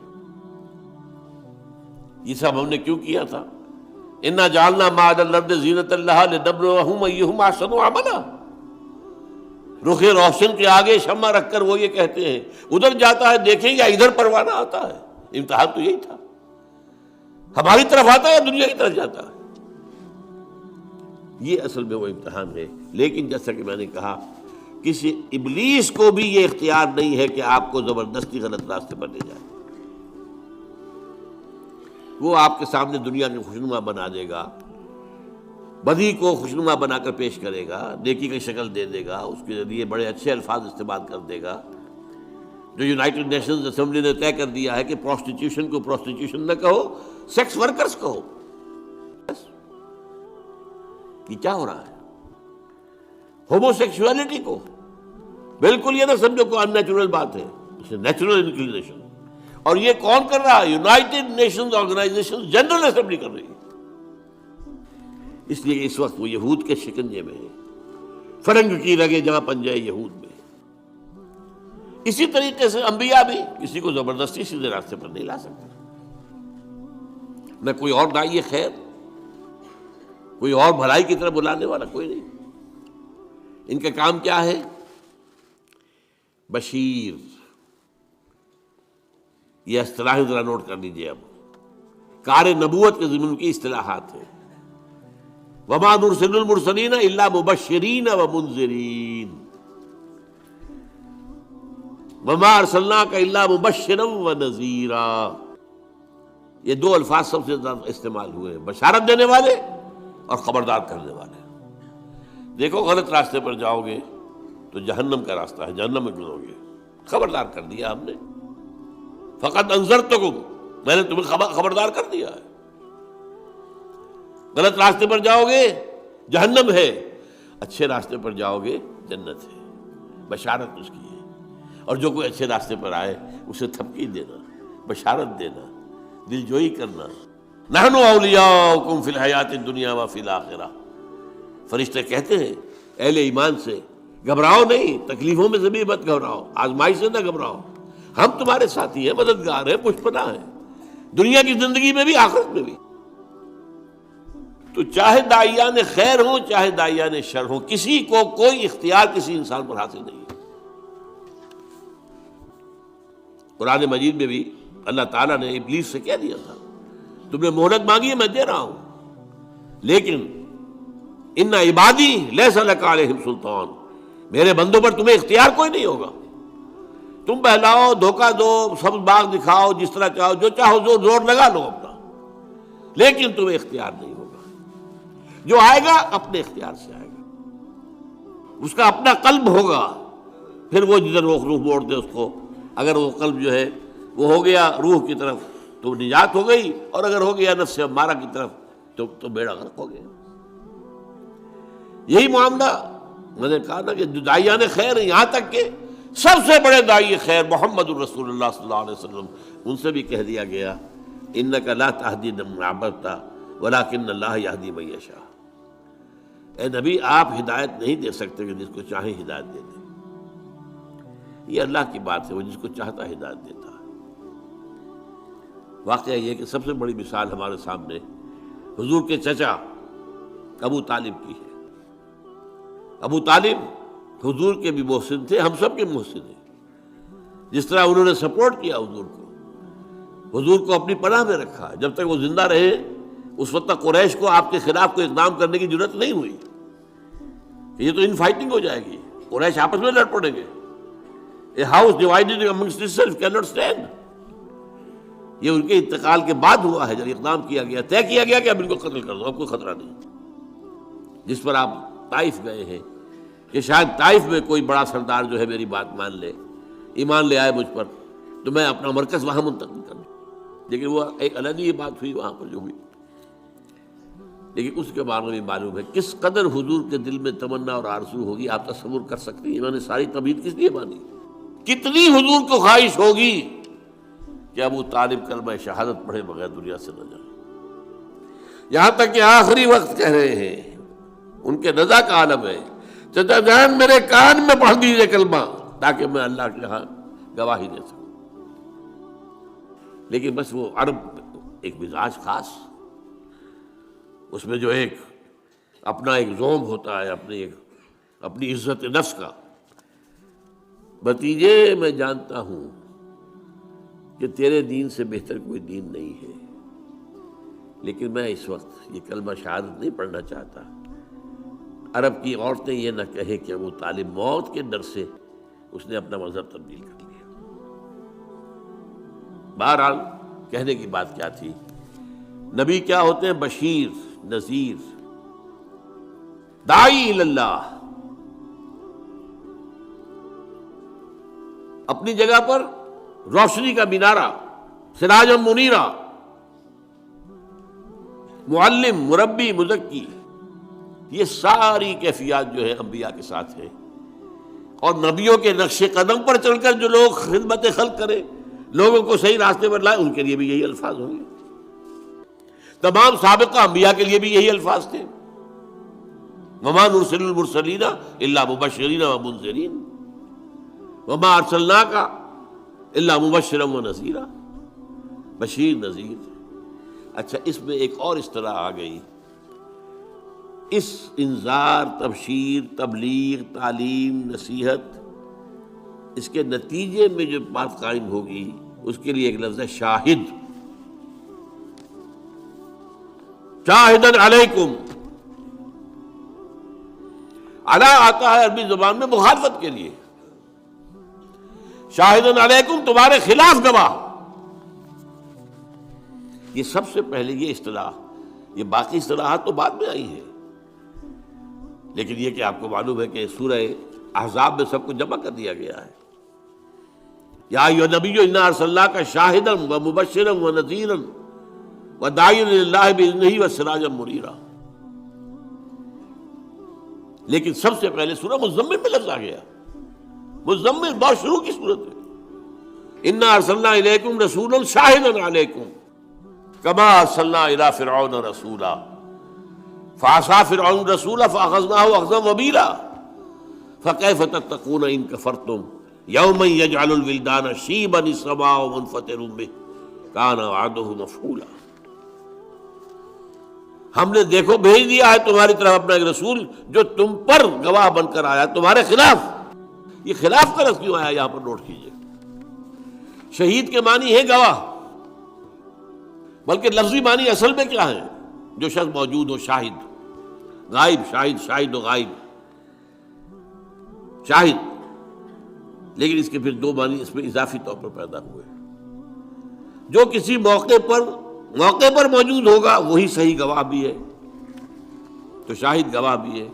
یہ سب ہم نے کیوں کیا تھا؟ انا جعلنا ما علی الارض زینۃ لہا لنبلوہم ایہم احسن عملا۔ رخ روشن کے آگے شمع رکھ کر وہ یہ کہتے ہیں ادھر جاتا ہے دیکھیں یا ادھر پروانہ آتا ہے۔ امتحان تو یہی تھا، ہماری طرف آتا ہے یا دنیا کی طرف جاتا ہے۔ یہ اصل میں وہ امتحان ہے۔ لیکن جیسا کہ میں نے کہا، کسی ابلیس کو بھی یہ اختیار نہیں ہے کہ آپ کو زبردستی غلط راستے پر لے جائے۔ وہ آپ کے سامنے دنیا کو خوشنما بنا دے گا، بدی کو خوشنما بنا کر پیش کرے گا، نیکی کی شکل دے دے گا، اس کے لیے بڑے اچھے الفاظ استعمال کر دے گا۔ جو یونائٹڈ نیشنز اسمبلی نے طے کر دیا ہے کہ پروسٹیٹیوشن کو پروسٹیٹیوشن نہ کہو، سیکس ورکرز کہو۔ یہ کیا ہو رہا ہے؟ ہومو سیکشولیٹی کو بالکل یہ نہ سمجھو کوئی ان نیچرل بات ہے، نیچرل انکلینیشن۔ اور یہ کون کر رہا ہے؟ United Nations Organisation General Assembly کر رہی ہے۔ اس لیے اس وقت وہ یہود کے شکنجے میں ہے، فرنگ کی رگے جہاں پنجے یہود میں۔ اسی طریقے سے انبیاء بھی کسی کو زبردستی سیدھے راستے پر نہیں لا سکتے، نہ کوئی اور داعی خیر، کوئی اور بھلائی کی طرف بلانے والا کوئی نہیں۔ ان کا کام کیا ہے؟ بشیر۔ یہ اصطلاح ذرا نوٹ کر لیجیے، اب کار نبوت کے ضمن کی اصطلاحات ہیں۔ وما نرسل المرسلین الا مبشرین ومنذرین، وما ارسلناک الا مبشرا ونذیرا۔ یہ دو الفاظ سب سے زیادہ استعمال ہوئے ہیں، بشارت دینے والے اور خبردار کرنے والے۔ دیکھو غلط راستے پر جاؤ گے تو جہنم کا راستہ ہے، جہنم میں گزرو گے، خبردار کر دیا ہم نے۔ فقط انذرتکم، میں نے تمہیں خبردار کر دیا ہے۔ غلط راستے پر جاؤ گے جہنم ہے، اچھے راستے پر جاؤ گے جنت ہے، بشارت اس کی ہے۔ اور جو کوئی اچھے راستے پر آئے اسے تھپکی دینا، بشارت دینا، دل جوئی کرنا۔ نحن اولیاؤکم فی الحیات الدنیا وفی الآخرہ۔ فرشتے کہتے ہیں اہل ایمان سے گھبراؤ نہیں، تکلیفوں میں سے بھی مت گھبراؤ، آزمائی سے نہ گھبراؤ، ہم تمہارے ساتھی ہیں، مددگار ہیں، پشپنا ہیں، دنیا کی زندگی میں بھی آخرت میں بھی۔ تو چاہے داعیان خیر ہوں چاہے داعیان شر ہوں، کسی کو کوئی اختیار کسی انسان پر حاصل نہیں ہے۔ قرآن مجید میں بھی اللہ تعالیٰ نے ابلیس سے کہہ دیا تھا تم نے مہلت مانگی ہے، میں دے رہا ہوں، لیکن ان عبادی لیس لک علیہم سلطان، میرے بندوں پر تمہیں اختیار کوئی نہیں ہوگا۔ تم بہلاؤ، دھوکہ دو، سب باغ دکھاؤ، جس طرح چاہو، جو چاہو زور لگا لو اپنا، لیکن تمہیں اختیار نہیں ہوگا۔ جو آئے گا اپنے اختیار سے آئے گا، اس کا اپنا قلب ہوگا، پھر وہ جدھر روح موڑ دے اس کو۔ اگر وہ قلب جو ہے وہ ہو گیا روح کی طرف تو نجات ہو گئی، اور اگر ہو گیا نفس امارہ کی طرف تو بیڑا غرق ہو گیا۔ یہی معاملہ میں نے کہا نا کہ جو داعیان خیر ہیں، یہاں تک کہ سب سے بڑے داعی خیر محمد الرسول اللہ صلی اللہ علیہ وسلم، ان سے بھی کہہ دیا گیا انک لا تہدی من احببت ولکن اللہ یہدی من یشاء۔ اے نبی، آپ ہدایت نہیں دے سکتے کہ جس کو چاہیں ہدایت دے دیں، یہ اللہ کی بات ہے، وہ جس کو چاہتا ہدایت دیتا ہے۔ واقعہ یہ کہ سب سے بڑی مثال ہمارے سامنے حضور کے چچا ابو طالب کی ہے۔ ابو طالب حضور کے بھی محسن تھے، ہم سب کے محسن ہیں۔ جس طرح انہوں نے سپورٹ کیا حضور کو اپنی پناہ میں رکھا، جب تک وہ زندہ رہے اس وقت تک قریش کو آپ کے خلاف کوئی اقدام کرنے کی ضرورت نہیں ہوئی کہ یہ تو ان فائٹنگ ہو جائے گی، قریش آپس میں لڑ پڑیں گے۔ A house divided amongst itself cannot stand۔ یہ ان کے انتقال کے بعد ہوا ہے، جب اقدام کیا گیا، طے کیا گیا کہ اب ان کو قتل کر دو، اب کوئی خطرہ نہیں۔ جس پر آپ طائف گئے ہیں کہ شاید طائف میں کوئی بڑا سردار جو ہے میری بات مان لے، ایمان لے آئے مجھ پر، تو میں اپنا مرکز وہاں منتقل کروں۔ لیکن وہ ایک علیحدہ بات ہوئی وہاں پر جو ہوئی، لیکن اس کے بارے میں معلوم ہے کس قدر حضور کے دل میں تمنا اور آرزو ہوگی، آپ تصور کر سکتے ہیں۔ انہوں نے ساری طبیعت کس لیے مانی، کتنی حضور کو خواہش ہوگی کہ ابو طالب کلمہ شہادت پڑھے بغیر دنیا سے نہ جائے، یہاں تک کہ آخری وقت کہہ رہے ہیں، ان کے رضا کا عالم ہے چچا جان میرے کان میں پڑھ دیجیے کلمہ تاکہ میں اللہ کے ہاں گواہی دے سکوں. لیکن بس وہ عرب ایک مزاج خاص، اس میں جو ایک اپنا ایک زوم ہوتا ہے، اپنی عزت نفس کا. بھتیجے میں جانتا ہوں کہ تیرے دین سے بہتر کوئی دین نہیں ہے، لیکن میں اس وقت یہ کلمہ شہادت نہیں پڑھنا چاہتا. عرب کی عورتیں یہ نہ کہیں کہ وہ طالب موت کے ڈر سے اس نے اپنا مذہب تبدیل کر لیا. بہرحال کہنے کی بات کیا تھی، نبی کیا ہوتے ہیں؟ بشیر، نذیر، داعی اللہ. اپنی جگہ پر روشنی کا مینارہ، سراجا منیرہ، معلم، مربی، مزکی. یہ ساری کیفیات جو ہے انبیاء کے ساتھ ہیں. اور نبیوں کے نقش قدم پر چل کر جو لوگ خدمت خلق کریں، لوگوں کو صحیح راستے پر لائے، ان کے لیے بھی یہی الفاظ ہوں گے. تمام سابقہ انبیاء کے لیے بھی یہی الفاظ تھے. وما نرسل المرسلین الا مبشرین ومنذرین وما ارسلناک الا مبشرا ونذیرا. بشیر، نذیر. اچھا، اس میں ایک اور اصطلاح آ گئی. اس انذار، تبشیر، تبلیغ، تعلیم، نصیحت، اس کے نتیجے میں جو بات قائم ہوگی اس کے لیے ایک لفظ ہے شاہد. شاہدن علیکم. علی آتا ہے عربی زبان میں مخالفت کے لیے. شاہدن علیکم، تمہارے خلاف گواہ. یہ سب سے پہلے یہ اصطلاح، یہ باقی اصطلاحات تو بعد میں آئی ہیں، لیکن یہ کہ آپ کو معلوم ہے کہ سورہ احزاب میں سب کو جمع کر دیا گیا ہے. یا ایھا النبی انا ارسلناک شاہدا ومبشرا ونذیرا وداعیا الی اللہ باذنہ وسراجا منیرا. لیکن سب سے پہلے سورہ مزمل میں لفظ آ گیا. مزمل بہت شروع کی صورت ہے. انا ارسلنا الیکم رسولا شاہدا علیکم کما ارسلنا الی فرعون رسولا فعصى فرعون الرسول فاخذناه اخذا وبيلا فكيف تتقون ان كفرتم يوما يجعل الولدان شيبا السماء منفطر به كان وعده مفعولا. ہم نے دیکھو بھیج دیا ہے تمہاری طرف اپنا ایک رسول جو تم پر گواہ بن کر آیا تمہارے خلاف. یہ خلاف کا لفظ کیوں آیا یہاں پر نوٹ کیجئے. شہید کے معنی ہے گواہ، بلکہ لفظی معنی اصل میں کیا ہے؟ جو شخص موجود ہو، شاہد. غائب، شاہد، شاہد و غائب، شاہد. لیکن اس کے پھر دو معنی اس میں اضافی طور پر پیدا ہوئے. جو کسی موقع پر موجود ہوگا وہی صحیح گواہ بھی ہے، تو شاہد گواہ بھی ہے.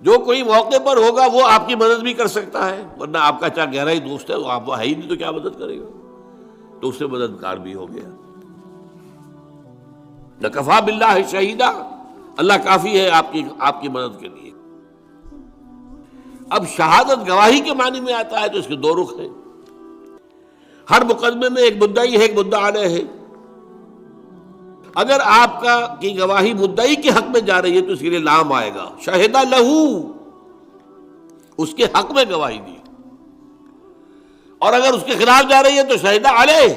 جو کوئی موقع پر ہوگا وہ آپ کی مدد بھی کر سکتا ہے، ورنہ آپ کا چاہے گہرا ہی دوست ہے، وہ آپ وہ ہے ہی نہیں تو کیا مدد کرے گا، تو اس سے مددگار بھی ہو گیا. لَكَفَىٰ بِاللَّهِ شَهِيدًا، اللہ کافی ہے آپ کی مدد کے لیے. اب شہادت گواہی کے معنی میں آتا ہے تو اس کے دو رخ ہیں. ہر مقدمے میں ایک مدعی ہے، ایک مدعا علیہ ہے. اگر آپ کی گواہی مدعی کے حق میں جا رہی ہے تو اس کے لیے لام آئے گا، شہدہ لہو، اس کے حق میں گواہی دی. اور اگر اس کے خلاف جا رہی ہے تو شہدہ علیہ.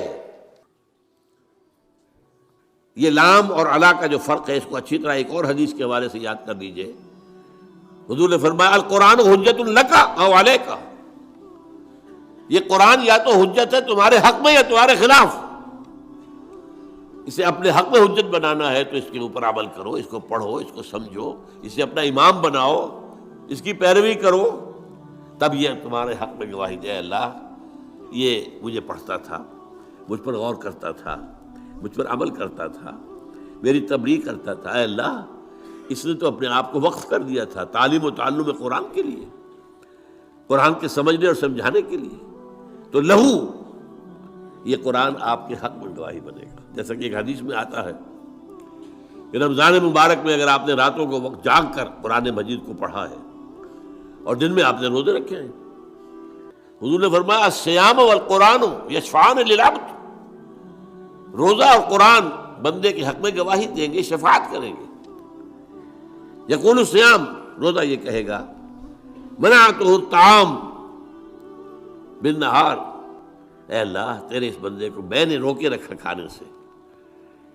یہ لام اور علا کا جو فرق ہے اس کو اچھی طرح ایک اور حدیث کے حوالے سے یاد کر لیجئے. حضور نے فرمایا القرآن حجت لک او علیک. یہ قرآن یا تو حجت ہے تمہارے حق میں یا تمہارے خلاف. اسے اپنے حق میں حجت بنانا ہے تو اس کے اوپر عمل کرو، اس کو پڑھو، اس کو سمجھو، اسے اپنا امام بناؤ، اس کی پیروی کرو، تب یہ تمہارے حق میں گواہی دے. اللہ یہ مجھے پڑھتا تھا، مجھ پر غور کرتا تھا، مجھ پر عمل کرتا تھا، میری تبلیغ کرتا تھا. اے اللہ اس نے تو اپنے آپ کو وقف کر دیا تھا تعلیم و تعلم قرآن کے لیے، قرآن کے سمجھنے اور سمجھانے کے لیے. تو لہو، یہ قرآن آپ کے حق میں گواہی بنے گا. جیسا کہ ایک حدیث میں آتا ہے کہ رمضان مبارک میں اگر آپ نے راتوں کو وقت جاگ کر قرآن مجید کو پڑھا ہے اور دن میں آپ نے روزے رکھے ہیں، حضور نے فرمایا الصیام والقرآن یشفعان للعبد. روزہ اور قرآن بندے کے حق میں گواہی دیں گے، شفاعت کریں گے. یقول الصیام روزہ یہ کہے گا منعتہ الطعام بالنہار، اے اللہ تیرے اس بندے کو میں نے روکے رکھا کھانے سے،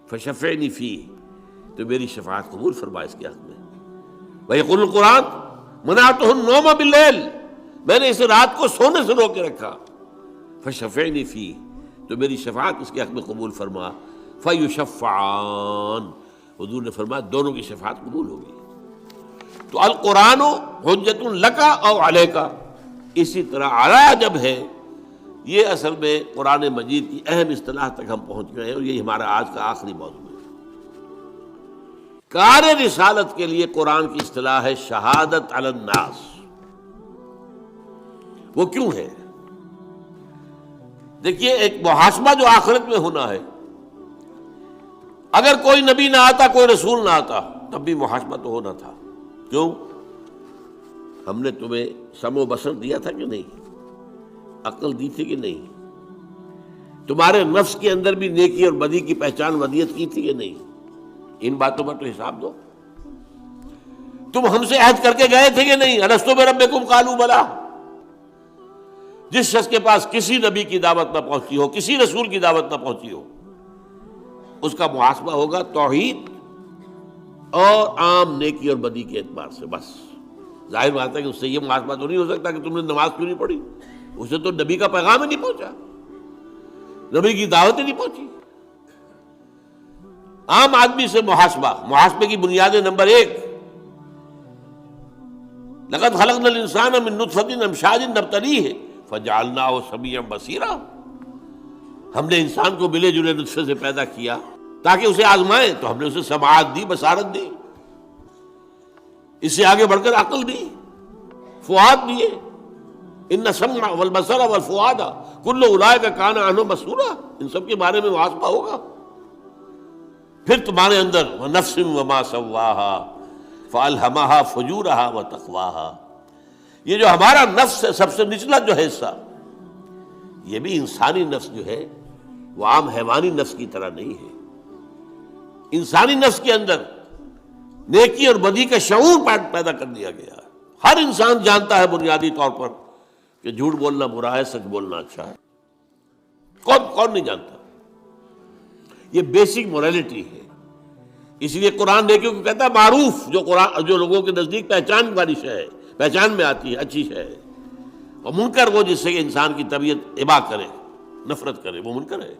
فشفعنی فیہ، تو میری شفاعت قبول فرما اس کے حق میں۔ ویقول القرآن منعتہ النوم باللیل، میں نے اسے رات کو سونے سے روکے رکھا، فشفعنی فیہ، تو میری شفاعت اس کے حق میں قبول فرما۔ فیشفعان، حضور نے فرمایا دونوں کی شفاعت قبول ہوگی۔ تو القرآن حجت لک او علیک، اسی طرح علی جب ہے، یہ اصل میں قرآن مجید کی اہم اصطلاح تک ہم پہنچ گئے ہیں، اور یہ ہمارا آج کا آخری موضوع ہے۔ کار رسالت کے لیے قرآن کی اصطلاح ہے شہادت علی الناس۔ وہ کیوں ہے؟ دیکھیے، ایک محاسبہ جو آخرت میں ہونا ہے، اگر کوئی نبی نہ آتا، کوئی رسول نہ آتا، تب بھی محاسبہ تو ہونا تھا۔ کیوں؟ ہم نے تمہیں سمع و بصر دیا تھا کہ نہیں؟ عقل دی تھی کہ نہیں؟ تمہارے نفس کے اندر بھی نیکی اور بدی کی پہچان ودیت کی تھی کہ نہیں؟ ان باتوں پر تو حساب دو۔ تم ہم سے عہد کر کے گئے تھے کہ نہیں؟ الستو بربکم قالوا بلی۔ جس شخص کے پاس کسی نبی کی دعوت نہ پہنچی ہو، کسی رسول کی دعوت نہ پہنچی ہو، اس کا محاسبہ ہوگا توحید اور عام نیکی اور بدی کے اعتبار سے، بس۔ ظاہر بات ہے کہ اس سے یہ محاسبہ تو نہیں ہو سکتا کہ تم نے نماز کیوں نہیں پڑھی، اسے تو نبی کا پیغام ہی نہیں پہنچا، نبی کی دعوت ہی نہیں پہنچی۔ عام آدمی سے محاسبے کی بنیادیں نمبر 1، لقد خلقنا الانسان من نطفۃ امشاج نبتلیہ فجعلناہ سمیعا بصیرا، ہم نے انسان کو ملے جلے نطفے سے پیدا کیا تاکہ اسے آزمائیں، تو ہم نے اسے سماعت دی، بصارت دی، اس سے آگے بڑھ کر عقل دی، فؤاد دیے۔ ان السمع والبصر والفؤاد کل اولئک کان عنہ مسئولا، ان سب کے بارے میں محاسبہ ہوگا۔ پھر تمہارے اندر ونفس وما سواها فالہمها فجورها وتقواها، یہ جو ہمارا نفس ہے، سب سے نچلا جو ہے حصہ، یہ بھی انسانی نفس جو ہے وہ عام حیوانی نفس کی طرح نہیں ہے۔ انسانی نفس کے اندر نیکی اور بدی کا شعور پیدا کر دیا گیا ہے۔ ہر انسان جانتا ہے بنیادی طور پر کہ جھوٹ بولنا برا ہے، سچ بولنا اچھا ہے۔ کون نہیں جانتا؟ یہ بیسک موریلٹی ہے۔ اس لیے قرآن نیکیوں کو کہتا ہے معروف، جو لوگوں کے نزدیک پہچان والی شے ہے، پہچان میں آتی ہے، اچھی شے ہے۔ اور منکر وہ جس سے کہ انسان کی طبیعت ابا کرے، نفرت کرے، وہ منکر ہے،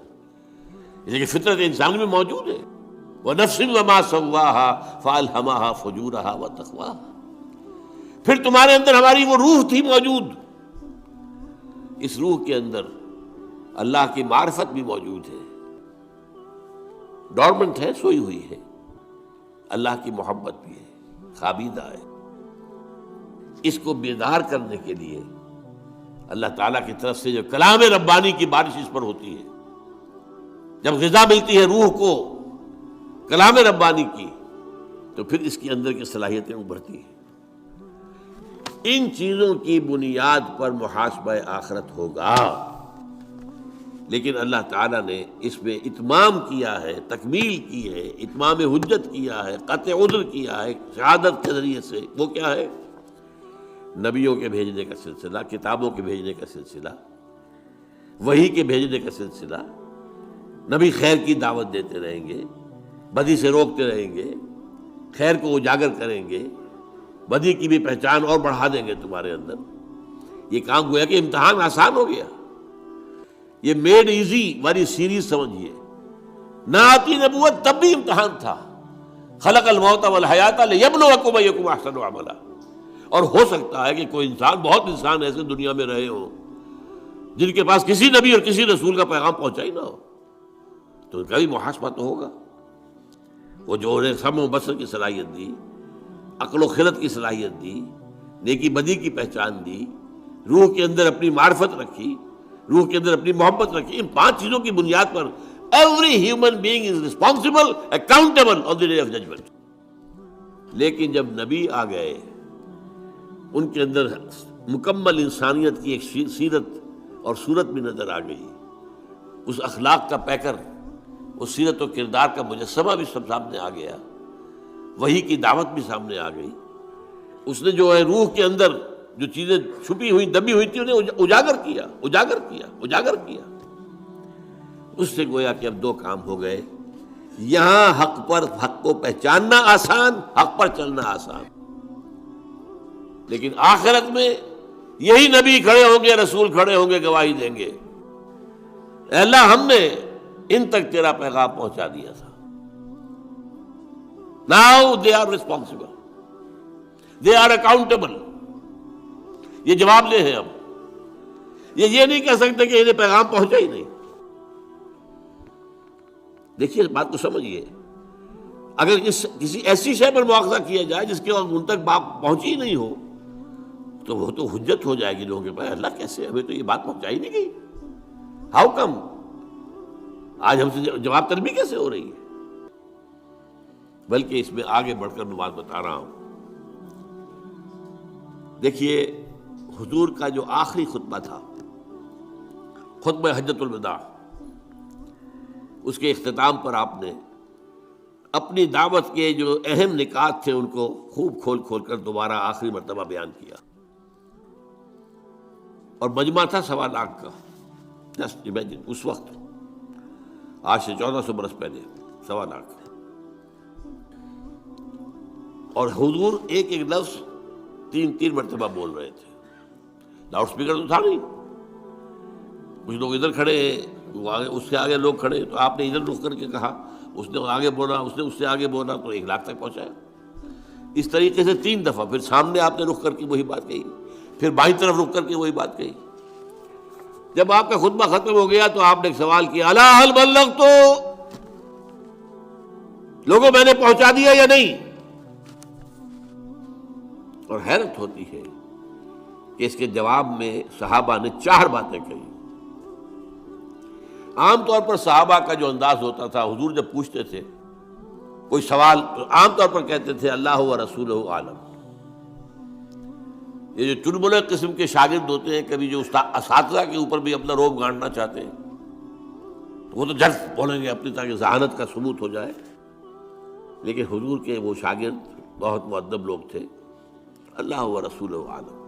اس لیے کہ فطرت انسان میں موجود ہے۔ وَنَفْسٍ وَمَا سَوَّاهَا فَأَلْهَمَهَا فُجُورَهَا وَتَقْوَاهَا، پھر تمہارے اندر ہماری وہ روح تھی موجود، اس روح کے اندر اللہ کی معرفت بھی موجود ہے، ڈورمنٹ ہے، سوئی ہوئی ہے، اللہ کی محبت بھی ہے، خوابیدہ ہے۔ اس کو بیدار کرنے کے لیے اللہ تعالیٰ کی طرف سے جو کلام ربانی کی بارش اس پر ہوتی ہے، جب غذا ملتی ہے روح کو کلام ربانی کی، تو پھر اس کے اندر کی صلاحیتیں ابھرتی ہیں۔ ان چیزوں کی بنیاد پر محاسبہ آخرت ہوگا، لیکن اللہ تعالیٰ نے اس میں اتمام کیا ہے، تکمیل کی ہے، اتمام حجت کیا ہے، قطع عذر کیا ہے شہادت کے ذریعے سے۔ وہ کیا ہے؟ نبیوں کے بھیجنے کا سلسلہ، کتابوں کے بھیجنے کا سلسلہ، وحی کے بھیجنے کا سلسلہ۔ نبی خیر کی دعوت دیتے رہیں گے، بدی سے روکتے رہیں گے، خیر کو اجاگر کریں گے، بدی کی بھی پہچان اور بڑھا دیں گے تمہارے اندر۔ یہ کام گویا کہ امتحان آسان ہو گیا، یہ میڈ ایزی والی سیریز سمجھیے۔ نہ آتی نبوت تب بھی امتحان تھا، خلق الموت والحیات لیبلوکم ایکم احسن عملا۔ اور ہو سکتا ہے کہ کوئی انسان، بہت انسان ایسے دنیا میں رہے ہوں جن کے پاس کسی نبی اور کسی رسول کا پیغام پہنچا ہی نہ ہو، تو ان کا بھی محاسبہ تو ہوگا۔ وہ جو انہیں سمع و بصر کی صلاحیت دی، عقل و خرد کی صلاحیت دی، نیکی بدی کی پہچان دی، روح کے اندر اپنی معرفت رکھی، روح کے اندر اپنی محبت رکھی، ان 5 چیزوں کی بنیاد پر every human being is responsible accountable on the day of judgment. لیکن جب نبی آ گئے، ان کے اندر مکمل انسانیت کی ایک سیرت اور صورت بھی نظر آ گئی، اس اخلاق کا پیکر، اس سیرت و کردار کا مجسمہ بھی سب سامنے آ گیا، وحی کی دعوت بھی سامنے آ گئی۔ اس نے جو ہے روح کے اندر جو چیزیں چھپی ہوئی دبی ہوئی تھی انہیں اجاگر کیا. اس سے گویا کہ اب دو کام ہو گئے. یہاں حق کو پہچاننا آسان، حق پر چلنا آسان، لیکن آخرت میں یہی نبی کھڑے ہوں گے، رسول کھڑے ہوں گے، گواہی دیں گے اے اللہ ہم نے ان تک تیرا پیغام پہنچا دیا تھا. Now they are responsible, they are accountable. یہ جواب دہ ہیں. اب یہ نہیں کہہ سکتے کہ انہیں پیغام پہنچا ہی نہیں. دیکھیے اس بات کو سمجھیے، اگر کسی ایسی شے پر مواخذہ کیا جائے جس کے ان تک بات پہنچی ہی نہیں ہو تو وہ تو حجت ہو جائے گی لوگوں کے پاس. اللہ کیسے، ہمیں تو یہ بات پہنچائی نہیں گئی، ہاؤ کم؟ آج ہم سے جواب طلبی کیسے ہو رہی ہے؟ بلکہ اس میں آگے بڑھ کر میں بات بتا رہا ہوں. دیکھیے حضور کا جو آخری خطبہ تھا، خطبہ حجۃ الوداع، اس کے اختتام پر آپ نے اپنی دعوت کے جو اہم نکات تھے ان کو خوب کھول کر دوبارہ آخری مرتبہ بیان کیا. اور مجمع تھا 1.25 لاکھ کا. جسٹ امیجن، اس وقت آج سے 1400 برس پہلے 1.25 لاکھ. اور حضور ایک لفظ 3 مرتبہ بول رہے تھے. لاؤڈ اسپیکر تو تھا نہیں. کچھ لوگ ادھر کھڑے ہیں، اس سے آگے لوگ کھڑے، تو آپ نے ادھر رک کر کے کہا، اس نے آگے بولا، اس نے اس سے آگے بولا، تو 1 لاکھ تک پہنچایا. اس طریقے سے 3 دفعہ. پھر سامنے آپ نے رک کر کے وہی بات کہی، پھر بائیں طرف رک کر کے وہی بات کہی. جب آپ کا خطبہ ختم ہو گیا تو آپ نے ایک سوال کیا، الا هل بلغت؟ لوگوں میں نے پہنچا دیا یا نہیں؟ اور حیرت ہوتی ہے کہ اس کے جواب میں صحابہ نے 4 باتیں کہی. عام طور پر صحابہ کا جو انداز ہوتا تھا، حضور جب پوچھتے تھے کوئی سوال تو عام طور پر کہتے تھے اللہ و رسولہ عالم. یہ جو چنبلے قسم کے شاگرد ہوتے ہیں، کبھی جو اساتذہ کے اوپر بھی اپنا روب گانٹنا چاہتے ہیں، تو وہ تو جلد بولیں گے اپنی، تاکہ ذہانت کا ثبوت ہو جائے. لیکن حضور کے وہ شاگرد بہت مؤدب لوگ تھے. اللہ و رسولہ عالم.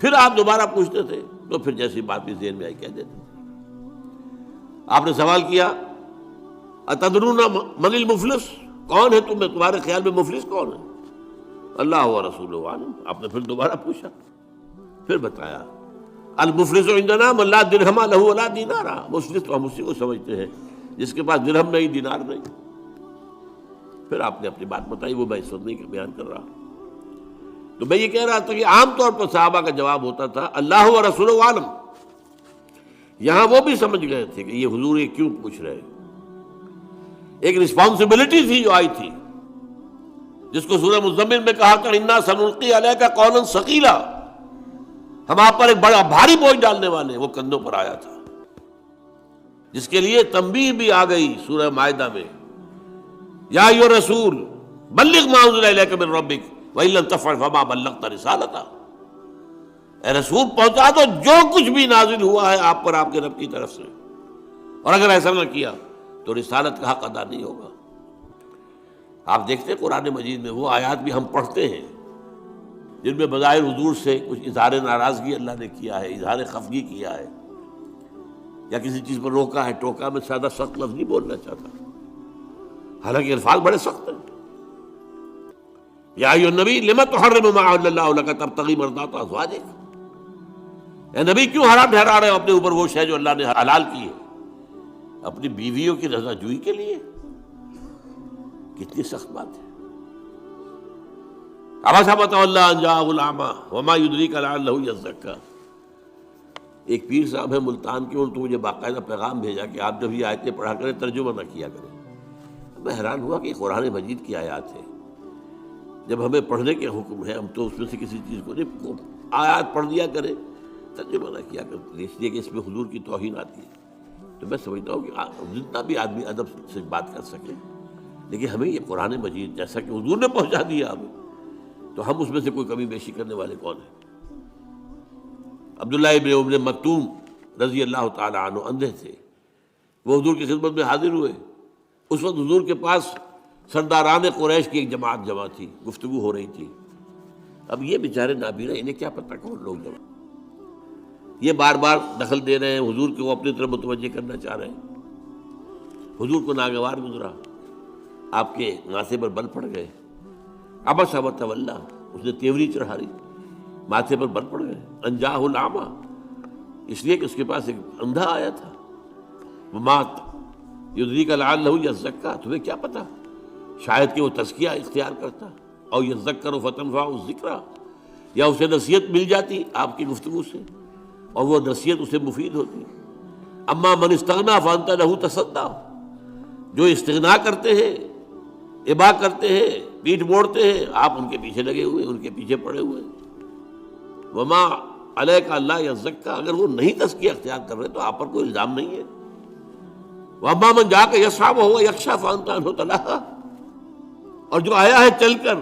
پھر آپ دوبارہ پوچھتے تھے تو پھر جیسی بات بھی ذہن میں آئی کہہ دیتے. آپ نے سوال کیا اتدرون من المفلس؟ کون ہے تمہارے خیال میں مفلس کون ہے؟ اللہ و رسولہ عالم. آپ نے پھر دوبارہ پوچھا، پھر بتایا المفلس عندنا من لا درہم لہ ولا دینار. مفلس تو ہم اسی کو سمجھتے ہیں جس کے پاس درہم نہیں، دینار نہیں. پھر آپ نے اپنی بات بتائی، وہ میں اس وقت نہیں بیان کر رہا. تو میں یہ کہہ رہا تھا کہ عام طور پر صحابہ کا جواب ہوتا تھا اللہ و رسولہ عالم. یہاں وہ بھی سمجھ گئے تھے کہ یہ حضور یہ کیوں پوچھ رہے. ایک رسپانسبلٹی تھی جو آئی تھی، جس کو سورہ مزمل میں کہا تھا انا سنلقی علیک قولا ثقیلا، ہم آپ پر ایک بڑا بھاری بوجھ ڈالنے والے. وہ کندھوں پر آیا تھا، جس کے لیے تنبیہ بھی آ گئی سورہ مائدہ میں، یا ایھا الرسول بلغ ما انزل الیک من ربک وَإِن لَّمْ تَفْعَلْ فَمَا بَلَّغْتَ رِسَالَتَهُ. اے رسول پہنچا دو جو کچھ بھی نازل ہوا ہے آپ پر آپ کے رب کی طرف سے، اور اگر ایسا نہ کیا تو رسالت کا حق ادا نہیں ہوگا. آپ دیکھتے ہیں قرآن مجید میں وہ آیات بھی ہم پڑھتے ہیں جن میں بظاہر حضور سے کچھ اظہار ناراضگی اللہ نے کیا ہے، اظہار خفگی کیا ہے، یا کسی چیز پر روکا ہے ٹوکا. میں زیادہ سخت لفظ نہیں بولنا چاہتا، حالانکہ الفاظ بڑے سخت ہیں. یا ایھا النبی لم تحرم ما احل اللہ لک تبتغی مرضات ازواجک. اے نبی کیوں حرام ٹھہرا رہے ہو اپنے اوپر وہ شے جو اللہ نے حلال کی ہے اپنی بیویوں کی رضا جوئی کے لیے؟ کتنی سخت بات ہے. عبس وتولی ان جاءہ الاعمی وما یدریک لعلہ یزکیٰ. ایک پیر صاحب ہیں ملتان کے، انہوں نے مجھے باقاعدہ پیغام بھیجا کہ آپ جب یہ آیتیں پڑھا کریں ترجمہ نہ کیا کریں. میں حیران ہوا کہ قرآن مجید کی آیات ہیں، جب ہمیں پڑھنے کے حکم ہے ہم تو اس میں سے کسی چیز کو نہیں، آیات پڑھ دیا کریں ترجمہ نہ کیا کریں، اس لیے کہ اس میں حضور کی توہین آتی ہے. تو میں سمجھتا ہوں کہ جتنا بھی آدمی ادب سے بات کر سکے، لیکن ہمیں یہ قرآن مجید جیسا کہ حضور نے پہنچا دیا ہمیں، تو ہم اس میں سے کوئی کمی بیشی کرنے والے کون ہیں؟ عبداللہ ابن ام مکتوم رضی اللہ تعالی عنہ اندھے تھے، وہ حضور کی خدمت میں حاضر ہوئے. اس وقت حضور کے پاس سرداران قریش کی ایک جماعت جمع تھی، گفتگو ہو رہی تھی. اب یہ بیچارے نابینا، انہیں کیا پتہ کون لوگ جب یہ بار بار دخل دے رہے ہیں، حضور کو اپنی طرف متوجہ کرنا چاہ رہے ہیں۔ حضور کو ناگوار گزرا، آپ کے ماتھے پر بل پڑ گئے، عبس وتولی، اس نے تیوری چڑھا لی، ماتھے پر بل پڑ گئے، انجاہ الاعمی، اس لیے کہ اس کے پاس ایک اندھا آیا تھا، ومات یدریک لعلہ یزکیٰ، تمہیں کیا پتا شاید کہ وہ تزکیہ اختیار کرتا، اور یذکر فتنفعہ الذکریٰ، یا اسے نصیحت مل جاتی آپ کی گفتگو سے اور وہ نصیحت اسے مفید ہوتی۔ اما من استغنیٰ فانت لہ تصدیٰ، جو استغنا کرتے ہیں، ابا کرتے ہیں، پیٹھ موڑتے ہیں، آپ ان کے پیچھے لگے ہوئے، ان کے پیچھے پڑے ہوئے۔ وما علیک اللہ یزکیٰ، اگر وہ نہیں تزکیہ اختیار کر رہے تو آپ پر کوئی الزام نہیں ہے۔ وَأَمَّا مَنْ جَاءَكَ يَسْعَىٰ وَهُوَ يَخْشَىٰ فَأَنْتَ عَنْهُ تَلَهَّىٰ، اور جو آیا ہے چل کر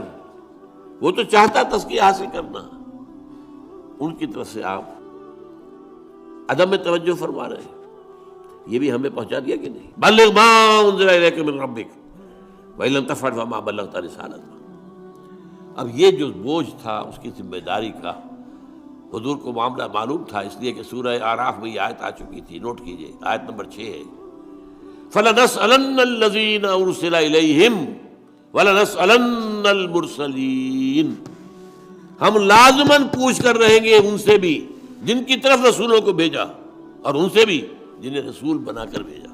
وہ تو چاہتا تزکیہ حاصل کرنا، ان کی طرف سے آپ عدم توجہ فرما رہے ہیں۔ یہ بھی ہمیں پہنچا دیا کہ نہیں، بلغ ما انزل الیک من ربک وَإِن لَّم تَفْعَلْ فَمَا بَلَّغْتَ رِسَالَتَهُ۔ اب یہ جو بوجھ تھا اس کی ذمہ داری کا، حضور کو معاملہ معلوم تھا، اس لیے کہ سورہ اعراف میں یہ آیت آ چکی تھی، نوٹ کیجئے، آیت نمبر 6 ہے، فَلَنَسْأَلَنَّ الَّذِينَ أُرْسِلَ إِلَيْهِمْ وَلَنَسْأَلَنَّ الْمُرْسَلِينَ، ہم لازماً پوچھ کر رہیں گے ان سے بھی جن کی طرف رسولوں کو بھیجا، اور ان سے بھی جنہیں رسول بنا کر بھیجا۔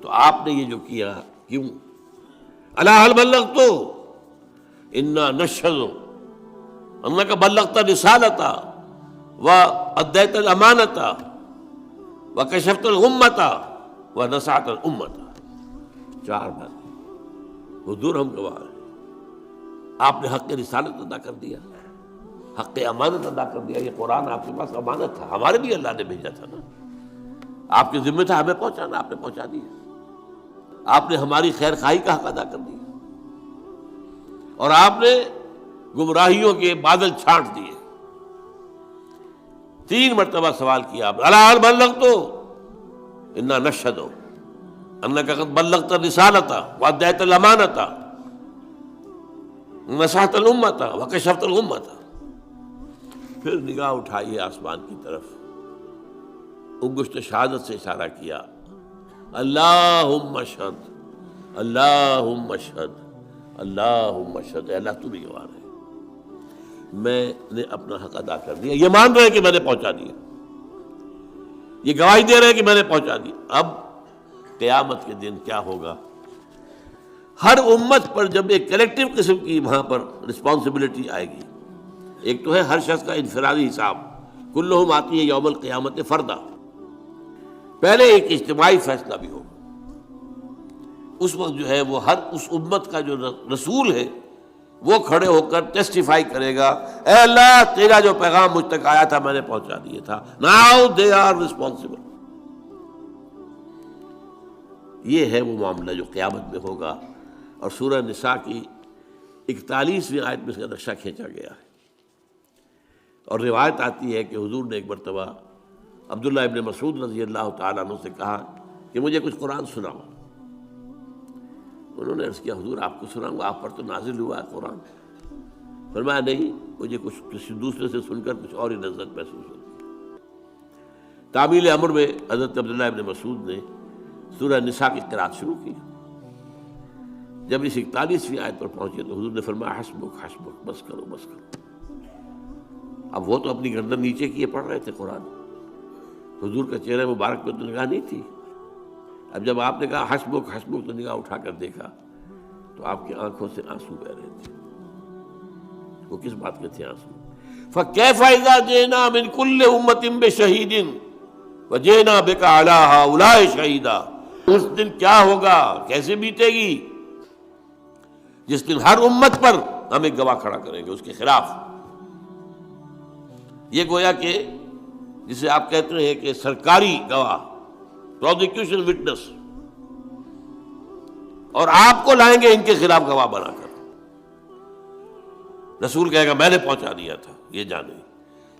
تو آپ نے یہ جو کیا کیوں؟ الا هل بلغت انا نشهد انك بلغت رسالتا واديت الامانة وكشفت الغمة ونصحت الامة، 4 بات۔ حضور ہم گواہ ہیں، آپ نے حق رسالت ادا کر دیا، حق امانت ادا کر دیا، یہ قرآن آپ کے پاس امانت تھا، ہمارے لیے اللہ نے بھیجا تھا نا، آپ کے ذمہ تھا ہمیں پہنچانا، آپ نے پہنچا دیا۔ آپ نے ہماری خیر خواہی کا حق ادا کر دیا، اور آپ نے گمراہیوں کے بادل چھانٹ دیے۔ 3 مرتبہ سوال کیا آپ، الا هل بلغت انا نشهد انك قد بلغت الرسالة واديت الامانة ونصحت الامة وكشفت الغمة۔ پھر نگاہ اٹھائیے آسمان کی طرف، انگشت شہادت سے اشارہ کیا، اللہم اشہد، اللہم اشہد، اللہم اشہد، اے اللہ تو بھی گواہ ہے، میں نے اپنا حق ادا کر دیا۔ یہ مان رہے ہیں کہ میں نے پہنچا دیا، یہ گواہی دے رہے ہیں کہ میں نے پہنچا دیا۔ اب قیامت کے دن کیا ہوگا؟ ہر امت پر جب ایک کلیکٹیو قسم کی وہاں پر رسپانسبلٹی آئے گی، ایک تو ہے ہر شخص کا انفرادی حساب، کلہم آتی ہے یوم القیامت فردا، پہلے ایک اجتماعی فیصلہ بھی ہوگا۔ اس وقت جو ہے وہ ہر اس امت کا جو رسول ہے وہ کھڑے ہو کر ٹیسٹیفائی کرے گا، اے اللہ تیرا جو پیغام مجھ تک آیا تھا میں نے پہنچا دیا تھا، ناؤ دے آر رسپانسبل۔ یہ ہے وہ معاملہ جو قیامت میں ہوگا، اور سورہ نساء کی 41ویں آیت میں اس کا نقشہ کھینچا گیا ہے۔ اور روایت آتی ہے کہ حضور نے ایک مرتبہ عبداللہ ابن مسعود رضی اللہ تعالیٰ عنہ سے کہا کہ مجھے کچھ قرآن سناؤ۔ انہوں نے عرض کیا حضور آپ کو سناؤں گا، آپ پر تو نازل ہوا ہے قرآن۔ فرمایا نہیں، مجھے کچھ کسی دوسرے سے سن کر کچھ اور ہی لذت محسوس ہوتی ہے۔ تعمیل امر میں حضرت عبداللہ ابن مسعود نے سورہ نساء کی قرأت شروع کی۔ جب اس 41ویں آیت پر پہنچے تو حضور نے فرمایا حسبک حسبک، بس کرو بس کرو۔ اب وہ تو اپنی گردن نیچے کیے پڑھ رہے تھے قرآن، حضور کا چہرہ مبارک پہ تو نگاہ نہیں تھی۔ اب جب آپ نے کہا حسبک حسبک تو نگاہ اٹھا کر دیکھا تو آپ کی آنکھوں سے آنسو بہ رہے تھے۔ وہ کس بات کے تھے آنسو؟ فَكَيْفَ إِذَا جِئْنَا مِنْ كُلِّ أُمَّةٍ بِشَهِيدٍ وَجِئْنَا بِكَ عَلَىٰ هَٰؤُلَاءِ شَهِيدًا۔ اس دن کیا ہوگا، کیسے بیتے گی، جس دن ہر امت پر ہم ایک گواہ کھڑا کریں گے اس کے خلاف۔ یہ گویا کہ جسے آپ کہتے ہیں کہ سرکاری گواہ، پروزیکیوشن وٹنس، اور آپ کو لائیں گے ان کے خلاف گواہ بنا کر۔ رسول کہے گا میں نے پہنچا دیا تھا، یہ جانے،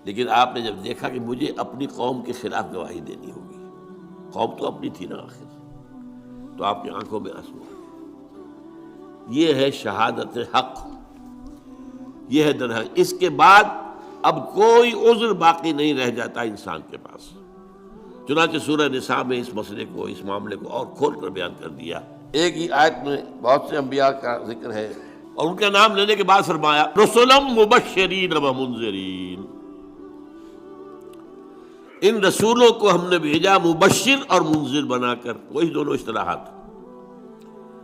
لیکن آپ نے جب دیکھا کہ مجھے اپنی قوم کے خلاف گواہی دینی ہوگی، قوم تو اپنی تھی نا آخر، تو آپ کی آنکھوں میں آنسو آئے۔ یہ ہے شہادت حق، یہ ہے در حق۔ اس کے بعد اب کوئی عذر باقی نہیں رہ جاتا انسان کے پاس۔ چنانچہ سورہ نساء میں اس مسئلے کو، اس معاملے کو اور کھول کر بیان کر دیا۔ ایک ہی آیت میں بہت سے انبیاء کا ذکر ہے، اور ان کا نام لینے کے بعد فرمایا رسلا مبشرین و منذرین، ان رسولوں کو ہم نے بھیجا مبشر اور منذر بنا کر، وہی دونوں اصطلاحات،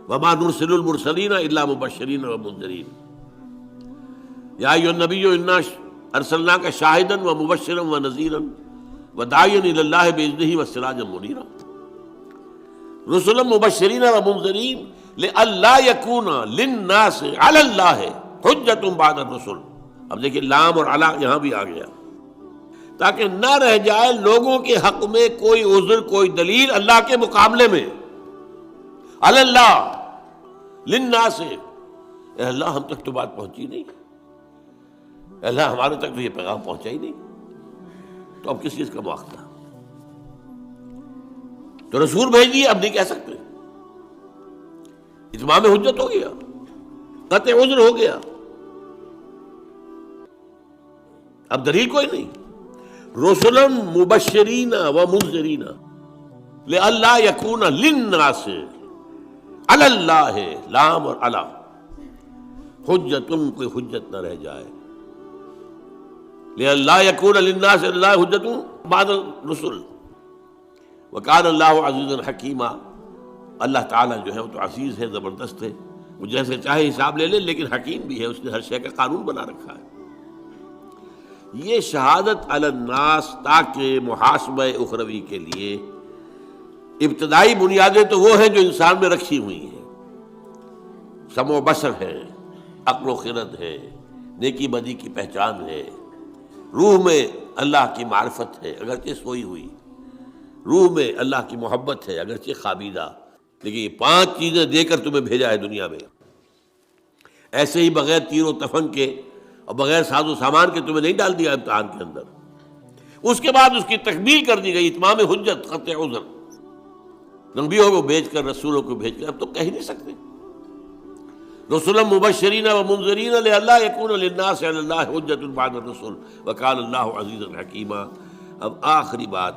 وما نرسل المرسلین الا مبشرین و منذرین، یا ایھا النبی انا ارسلناک شاہدا و مبشرا و نذیرا وداعیا الی اللہ باذنہ وسراجا منیرا، رسلا مبشرین و منذرین لئلا یکون للناس علی اللہ حجۃ بعد الرسل۔ اب دیکھیں لام اور علی یہاں بھی آ گیا، تاکہ نہ رہ جائے لوگوں کے حق میں کوئی عذر، کوئی دلیل اللہ کے مقابلے میں۔ علی اللہ، للناس، اے اللہ ہم تک تو بات پہنچی نہیں، اے اللہ ہمارے تک تو یہ پیغام پہنچا ہی نہیں، تو اب کس چیز کا مواخذہ؟ تو رسول بھیج دیے، اب نہیں کہہ سکتے، اتمام حجت ہو گیا، قطع عذر ہو گیا، اب دلیل کوئی نہیں۔ رسلا مبشرین و منذرین لئلا یکون للناس علی اللہ، لام اور علی، حجت، کوئی حجت نہ رہ جائے، لئلا یکون للناس علی اللہ حجت بعد الرسل، وکان اللہ عزیزا حکیما، اللہ تعالیٰ جو ہے وہ تو عزیز ہے، زبردست ہے، وہ جیسے چاہے حساب لے لے، لیکن حکیم بھی ہے، اس نے ہر شے کا قانون بنا رکھا ہے۔ یہ شہادت علی الناس تاکہ محاسبہ اخروی کے لیے ابتدائی بنیادیں تو وہ ہیں جو انسان میں رکھی ہوئی ہیں، سمع و بصر ہے، عقل و خرد ہے، نیکی بدی کی پہچان ہے، روح میں اللہ کی معرفت ہے اگرچہ سوئی ہوئی، روح میں اللہ کی محبت ہے اگرچہ خوابیدہ، لیکن یہ 5 چیزیں دے کر تمہیں بھیجا ہے دنیا میں، ایسے ہی بغیر تیر و تفنگ کے اور بغیر ساز و سامان کے تمہیں نہیں ڈال دیا امتحان کے اندر۔ اس کے بعد اس کی تکمیل کر دی گئی، اتمام حجت، قطع عذر، نبیوں کو بھیج کر، رسولوں کو بھیج کر، اب تو کہہ ہی نہیں سکتے۔ رسلا مبشرین و منذرین لئلا یکون للناس علی اللہ حجۃ بعد الرسل وکان اللہ عزیزا حکیما۔ اب آخری بات،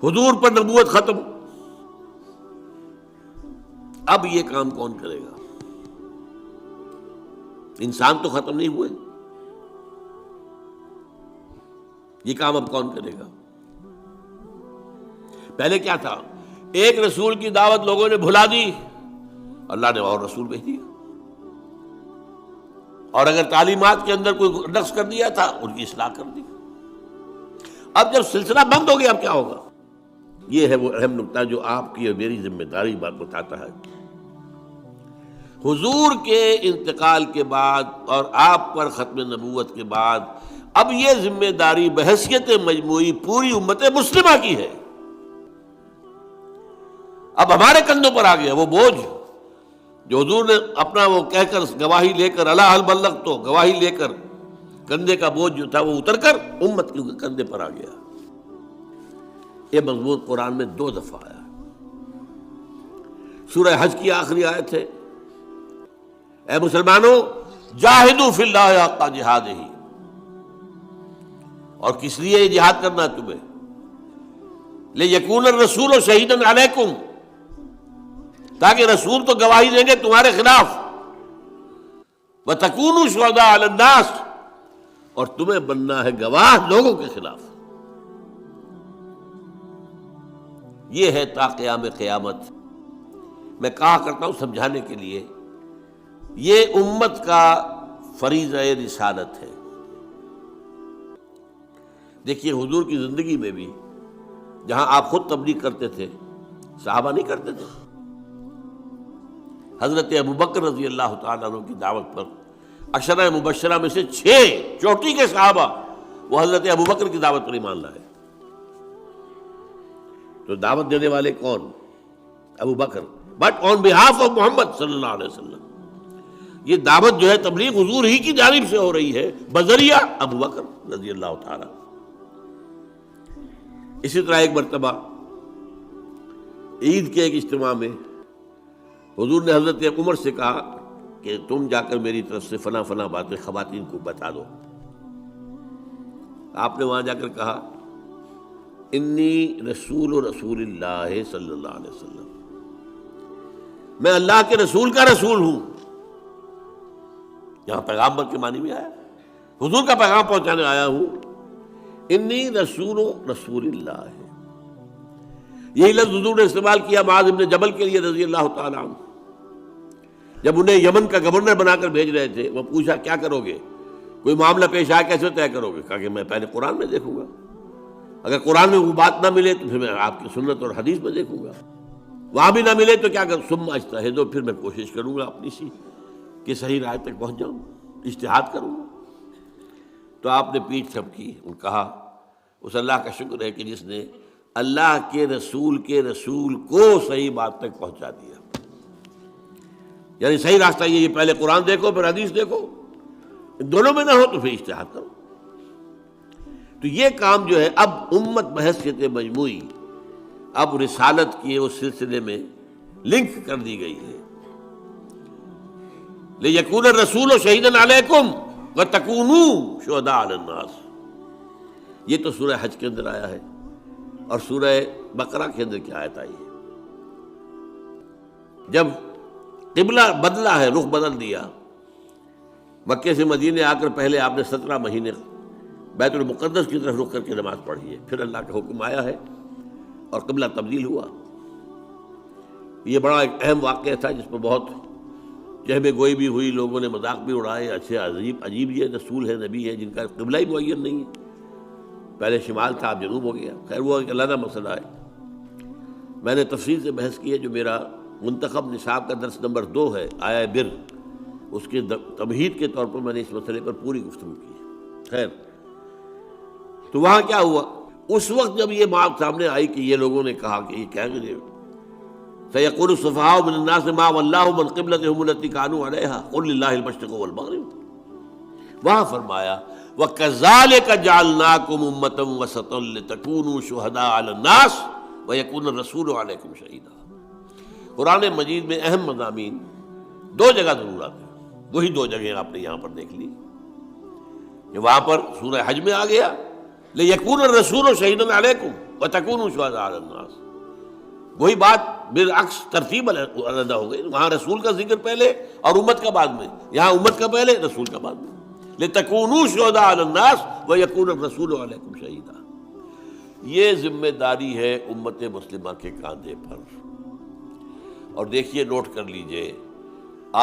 حضور پر نبوت ختم، اب یہ کام کون کرے گا؟ انسان تو ختم نہیں ہوئے، یہ کام اب کون کرے گا؟ پہلے کیا تھا؟ ایک رسول کی دعوت لوگوں نے بھلا دی، اللہ نے اور رسول بھیج دیا، اور اگر تعلیمات کے اندر کوئی نقص کر دیا تھا ان کی اصلاح کر دی۔ اب جب سلسلہ بند ہو گیا اب کیا ہوگا؟ یہ ہے وہ اہم نقطہ جو آپ کی اور میری ذمہ داری بات بتاتا ہے۔ حضور کے انتقال کے بعد اور آپ پر ختم نبوت کے بعد اب یہ ذمہ داری بحیثیت مجموعی پوری امت مسلمہ کی ہے، اب ہمارے کندھوں پر آ گیا وہ بوجھ جو حضور نے اپنا وہ کہہ کر گواہی لے کر الا حل بلغت، تو گواہی لے کر کندھے کا بوجھ جو تھا وہ اتر کر امت کے کندھے پر آ گیا۔ یہ مضمون قرآن میں 2 دفعہ آیا، سورہ حج کی آخری آیت ہے، اے مسلمانوں جاہدوا فی اللہ حق جہادہ، اور کس لیے یہ جہاد کرنا ہے تمہیں؟ لیکون الرسول شہیدا علیکم، تاکہ رسول تو گواہی دیں گے تمہارے خلاف، وتکونوا شہداء علی الناس، اور تمہیں بننا ہے گواہ لوگوں کے خلاف۔ یہ ہے تا قیام قیامت۔ میں کہا کرتا ہوں سمجھانے کے لیے، یہ امت کا فریضہ رسالت ہے۔ دیکھیے حضور کی زندگی میں بھی جہاں آپ خود تبلیغ کرتے تھے، صحابہ نہیں کرتے تھے۔ حضرت ابوبکر رضی اللہ تعالیٰ عنہ کی دعوت پر 10 مبشرہ میں سے 6 چوٹی کے صحابہ وہ حضرت ابوبکر کی دعوت پر ایمان لائے۔ تو دعوت دینے والے کون؟ ابو بکر، بٹ آن بہاف آف محمد صلی اللہ علیہ وسلم۔ یہ دعوت جو ہے تبلیغ حضور ہی کی جانب سے ہو رہی ہے بذریعہ ابو بکر رضی اللہ تعالی۔ اسی طرح ایک مرتبہ عید کے ایک اجتماع میں حضور نے حضرت عمر سے کہا کہ تم جا کر میری طرف سے فلاں فلاں باتیں خواتین کو بتا دو. آپ نے وہاں جا کر کہا انی رسول اللہ صلی اللہ علیہ وسلم، میں اللہ کے رسول کا رسول ہوں. یہاں پیغامبر کے معنی میں آیا، حضور کا پیغام پہنچانے آیا ہوں. انی رسول اللہ ہے. یہی لفظ حضور نے استعمال کیا معاذ بن جبل کے لیے رضی اللہ تعالیٰ عنہ. جب انہیں یمن کا گورنر بنا کر بھیج رہے تھے، وہ پوچھا کیا کرو گے، کوئی معاملہ پیش آئے کیسے طے کرو گے؟ کہا کہ میں پہلے قرآن میں دیکھوں گا، اگر قرآن میں وہ بات نہ ملے تو پھر میں آپ کی سنت اور حدیث میں دیکھوں گا، وہاں بھی نہ ملے تو کیا کروں، ثم اجتہد، پھر میں کوشش کروں گا اپنی سی کہ صحیح رائے تک پہنچ جاؤں، اجتہاد کروں گا. تو آپ نے پیٹھ تھپکی اور کہا اس اللہ کا شکر ہے کہ جس نے اللہ کے رسول کو صحیح بات تک پہنچا دیا. یعنی صحیح راستہ یہ پہلے قرآن دیکھو پھر حدیث دیکھو، دونوں میں نہ ہو تو پھر اجتہاد کرو. تو یہ کام جو ہے اب امت بحیثیت مجموعی اب رسالت کے اس سلسلے میں لنک کر دی گئی ہے. لِيَكُونَ الرَّسُولُ شَهِيدًا عَلَيْكُمْ وَتَكُونُوا شُهَدَاءَ عَلَى النَّاسِ. یہ تو سورہ حج کے اندر آیا ہے، اور سورہ بقرہ کے اندر کیا آیت آئی ہے؟ جب قبلہ بدلا ہے، رخ بدل دیا، مکے سے مدینے آ کر پہلے آپ نے 17 مہینے بیت المقدس کی طرف رخ کر کے نماز پڑھی ہے، پھر اللہ کا حکم آیا ہے اور قبلہ تبدیل ہوا. یہ بڑا ایک اہم واقعہ تھا جس پر بہت جہب گوئی بھی ہوئی، لوگوں نے مذاق بھی اڑائے. اچھے عجیب یہ رسول ہے، نبی ہے جن کا قبلہ ہی معین نہیں ہے، پہلے شمال تھا اب جنوب ہو گیا. خیر وہ ایک علیحدہ مسئلہ ہے، میں نے تفصیل سے بحث کی ہے. جو میرا منتخب نصاب کا درس نمبر 2 ہے آیا بر، اس کے تمہید کے طور پر میں نے اس مسئلے پر پوری گفتگو کی ہے. خیر تو وہاں کیا ہوا، اس وقت جب یہ بات سامنے آئی کہ یہ لوگوں نے کہا کہ یہ کیا کہ سَيَقُولُ السُّفَهَاءُ مِنَ النَّاسِ مَا وَلَّاهُمْ عَنْ قِبْلَتِهِمُ الَّتِي كَانُوا عَلَيْهَا قُلْ لِلَّهِ الْمَشْرِقُ وَالْمَغْرِبُ. وہاں فرمایا وَكَذَلِكَ جَعَلْنَاكُمْ أُمَّةً وَسَطًا لِتَكُونُوا شُهَدَاءَ عَلَى النَّاسِ وَيَكُونَ الرَّسُولُ عَلَيْكُمْ شَهِيدًا. قرآن مجید میں اہم مضامین 2 جگہ ضرور آتے ہیں، وہی 2 جگہیں آپ نے یہاں پر دیکھ لی. یہ وہاں پر سورہ حج میں آ گیا لِيَكُونَ الرَّسُولُ شَهِيدًا عَلَيْكُمْ وَتَكُونُوا شُهَدَاءَ عَلَى النَّاسِ. وہی بات بالعکس ترتیب علیحدہ ہو گئی، وہاں رسول کا ذکر پہلے اور امت کا بعد میں، یہاں امت کا پہلے رسول کا بعد میں. لِتَكُونُوا شُهَدَاءَ عَلَى النَّاسِ وَيَكُونَ الرَّسُولُ عَلَيْكُمْ شَهِيدًا. یہ ذمہ داری ہے امت مسلمہ کے کاندھے پر. اور دیکھیے، نوٹ کر لیجئے،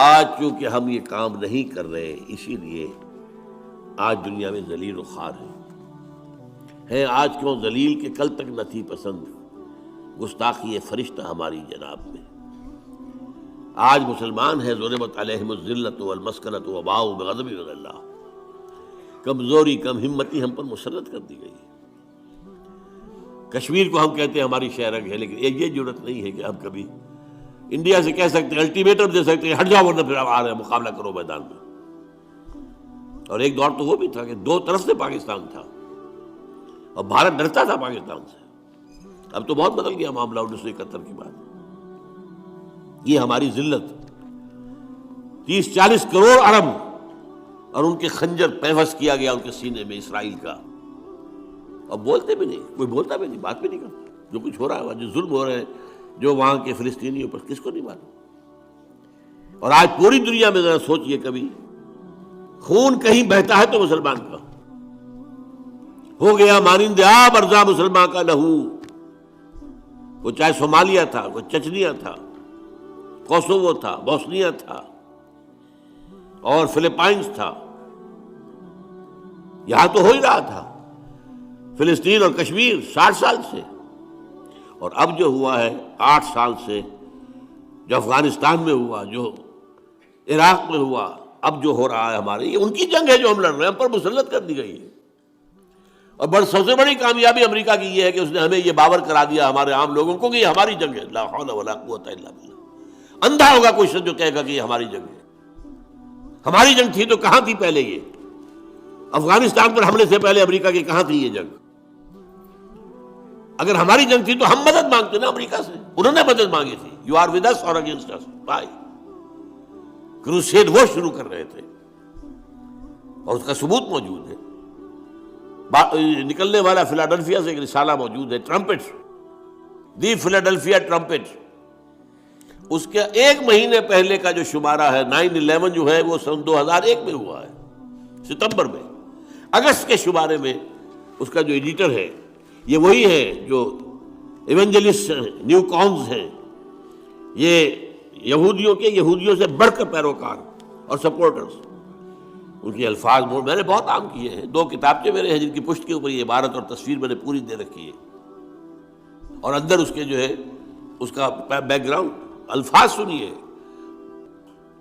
آج چونکہ ہم یہ کام نہیں کر رہے، اسی لیے آج دنیا میں ذلیل و خوار ہیں. آج کیوں ذلیل کہ کل تک نہ تھی پسند گستاخی فرشتہ ہماری جناب میں. آج مسلمان ہیں ضربت علیہم الذلۃ والمسکنۃ وباؤوا بغضب من اللہ. کمزوری، کم ہمتی ہم پر مسلط کر دی گئی. کشمیر کو ہم کہتے ہیں ہماری شہرگ ہے، لیکن یہ جرت نہیں ہے کہ ہم کبھی انڈیا سے کہہ سکتے ہیں، الٹیمیٹم دے سکتے ہیں، ہٹ جاؤ ورنہ پھر آپ آ رہے ہیں، مقابلہ کرو میدان میں. اور ایک دور تو وہ بھی تھا کہ 2 طرف سے پاکستان تھا اور بھارت ڈرتا تھا پاکستان سے. اب تو بہت بدل گیا معاملہ 1971 کے بعد. یہ ہماری ذلت، 30-40 کروڑ عرب اور ان کے خنجر پیوست کیا گیا ان کے سینے میں اسرائیل کا. اب بولتے بھی نہیں، کوئی بولتا بھی نہیں، بات بھی نہیں کرتا. جو کچھ ہو رہا ہے، جو ظلم ہو رہے ہیں جو وہاں کے فلسطینیوں پر، کس کو نہیں معلوم. اور آج پوری دنیا میں ذرا سوچئے، کبھی خون کہیں بہتا ہے تو مسلمان کا ہو گیا مانند آب ارزاں مسلمان کا لہو. وہ چاہے صومالیہ تھا، وہ چچنیا تھا، کوسوو تھا، بوسنیا تھا اور فلپائنز تھا، یہاں تو ہو ہی رہا تھا. فلسطین اور کشمیر 60 سال سے، اور اب جو ہوا ہے 8 سال سے، جو افغانستان میں ہوا، جو عراق میں ہوا، اب جو ہو رہا ہے ہمارے، یہ ان کی جنگ ہے جو ہم لڑ رہے ہیں، ہم پر مسلط کر دی گئی ہے. اور سب سے بڑی کامیابی امریکہ کی یہ ہے کہ اس نے ہمیں یہ باور کرا دیا ہمارے عام لوگوں کو کہ یہ ہماری جنگ ہے. لا حول ولا قوت الا باللہ. اندھا ہوگا کوئی شخص جو کہے گا کہ یہ ہماری جنگ ہے. ہماری جنگ تھی تو کہاں تھی پہلے؟ یہ افغانستان پر حملے سے پہلے امریکہ کی کہاں تھی یہ جنگ؟ اگر ہماری جنگ تھی تو ہم مدد مانگتے نا امریکہ سے. انہوں نے مدد مانگی تھی، یو آر ود اس اور اگینسٹ اس. بھائی کروسیڈ وہ شروع کر رہے تھے اور اس کا ثبوت موجود ہے. نکلنے والا فلاڈلفیا سے ایک رسالہ موجود ہے، ٹرمپٹ، دی فلاڈلفیا ٹرمپٹ. اس کے ایک مہینے پہلے کا جو شمارہ ہے 9/11 جو ہے وہ سن 2001 میں ہوا ہے، ستمبر میں. اگست کے شمارے میں اس کا جو ایڈیٹر ہے یہ وہی ہے جو ایونجلسٹ نیو کانز ہیں، یہ یہودیوں سے بڑھ کر پیروکار اور سپورٹرز. ان کے الفاظ میں نے بہت عام کیے ہیں. 2 کتابچے میرے ہیں جن کی پشت کے اوپر یہ عبارت اور تصویر میں نے پوری دے رکھی ہے، اور اندر اس کے جو ہے اس کا بیک گراؤنڈ. الفاظ سنیے.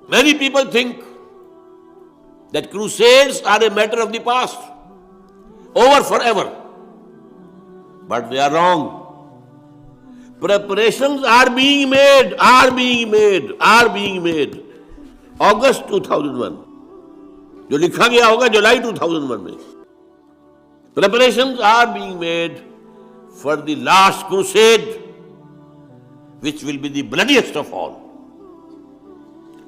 Many people think that crusades are a matter of the past, over forever, but they are wrong. Preparations are being made. August 2001 جو لکھا گیا ہوگا جولائی 2001 میں. Preparations are being made for the last crusade, which will be the bloodiest of all.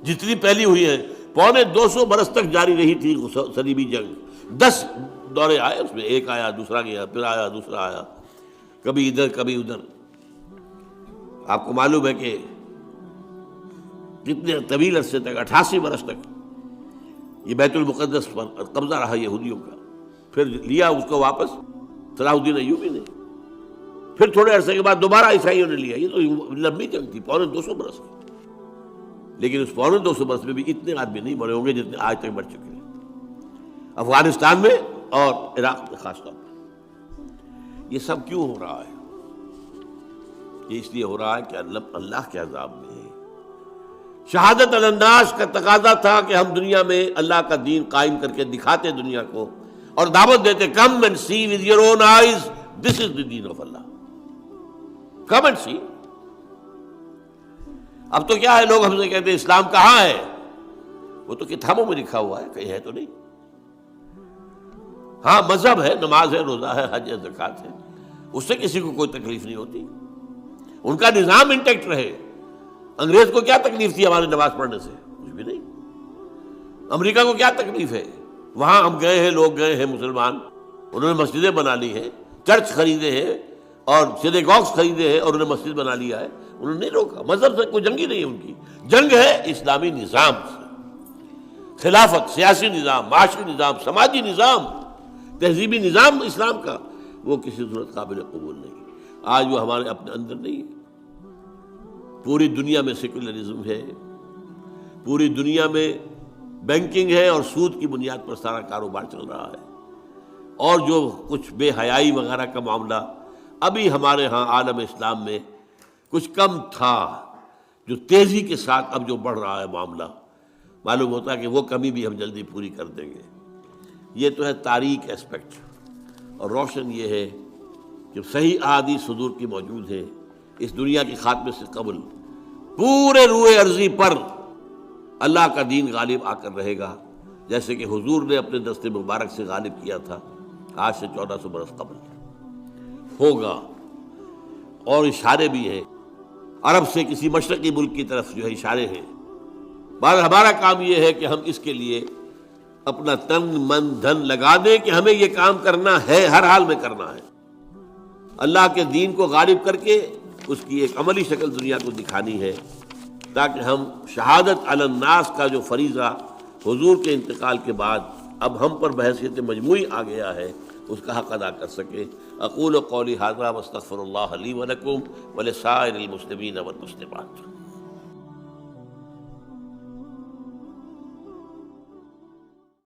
جتنی پہلی ہوئی ہے 250 برس تک جاری رہی تھی صلیبی جنگ. 10 دورے آئے اس میں، ایک آیا دوسرا گیا پھر آیا دوسرا آیا، کبھی ادھر کبھی ادھر. آپ کو معلوم ہے کہ کتنے طویل عرصے تک 88 برس تک یہ بیت المقدس پر قبضہ رہا یہودیوں کا. پھر لیا اس کو واپس صلاح الدین ایوبی نے، پھر تھوڑے عرصے کے بعد دوبارہ عیسائیوں نے لیا. یہ تو لمبی جنگ تھی 250 برس کی. لیکن اس 250 برس میں بھی اتنے آدمی نہیں مرے ہوں گے جتنے آج تک مر چکے ہیں افغانستان میں اور عراق میں خاص طور پر. یہ سب کیوں ہو رہا ہے؟ یہ اس لیے ہو رہا ہے کہ اللہ کے عذاب میں ہے. شہادت الناس کا تقاضا تھا کہ ہم دنیا میں اللہ کا دین قائم کر کے دکھاتے دنیا کو اور دعوت دیتے، come and see with your own eyes this is the دین of Allah. Come and see. اب تو کیا ہے، لوگ ہم سے کہتے ہیں اسلام کہاں ہے؟ وہ تو کتابوں میں لکھا ہوا ہے، کہیں ہے تو نہیں. ہاں مذہب ہے، نماز ہے، روزہ ہے، حج ہے، زکوٰۃ ہے، اس سے کسی کو کوئی تکلیف نہیں ہوتی. ان کا نظام انٹیکٹ رہے. انگریز کو کیا تکلیف تھی ہمارے نماز پڑھنے سے؟ کچھ بھی نہیں. امریکہ کو کیا تکلیف ہے؟ وہاں ہم گئے ہیں، لوگ گئے ہیں مسلمان، انہوں نے مسجدیں بنا لی ہیں، چرچ خریدے ہیں اور سینیگاگز خریدے ہیں اور انہوں نے مسجد بنا لیا ہے. انہوں نے نہیں روکا. مذہب سے کوئی جنگ ہی نہیں. ان کی جنگ ہے اسلامی نظام سے، خلافت، سیاسی نظام، معاشی نظام، سماجی نظام، تہذیبی نظام اسلام کا، وہ کسی صورت قابل قبول نہیں. آج وہ ہمارے اپنے اندر نہیں ہے. پوری دنیا میں سیکولرزم ہے، پوری دنیا میں بینکنگ ہے اور سود کی بنیاد پر سارا کاروبار چل رہا ہے. اور جو کچھ بے حیائی وغیرہ کا معاملہ ابھی ہمارے ہاں عالم اسلام میں کچھ کم تھا، جو تیزی کے ساتھ اب جو بڑھ رہا ہے معاملہ، معلوم ہوتا ہے کہ وہ کمی بھی ہم جلدی پوری کر دیں گے. یہ تو ہے تاریک اسپیکٹ. اور روشن یہ ہے کہ صحیح احادیث صدور کی موجود ہے. اس دنیا کے خاتمے سے قبل پورے روئے ارضی پر اللہ کا دین غالب آ کر رہے گا، جیسے کہ حضور نے اپنے دست مبارک سے غالب کیا تھا آج سے 1400 برس قبل. ہوگا. اور اشارے بھی ہیں عرب سے کسی مشرقی ملک کی طرف جو ہے اشارے ہیں. ہمارا کام یہ ہے کہ ہم اس کے لیے اپنا تن من دھن لگا دیں کہ ہمیں یہ کام کرنا ہے، ہر حال میں کرنا ہے. اللہ کے دین کو غالب کر کے اس کی ایک عملی شکل دنیا کو دکھانی ہے، تاکہ ہم شہادت علی الناس کا جو فریضہ حضور کے انتقال کے بعد اب ہم پر بحیثیت مجموعی آ گیا ہے اس کا حق ادا کر سکے. اقول قولی ھذا واستغفر اللہ لی ولکم ولسائر المسلمین والمسلمات.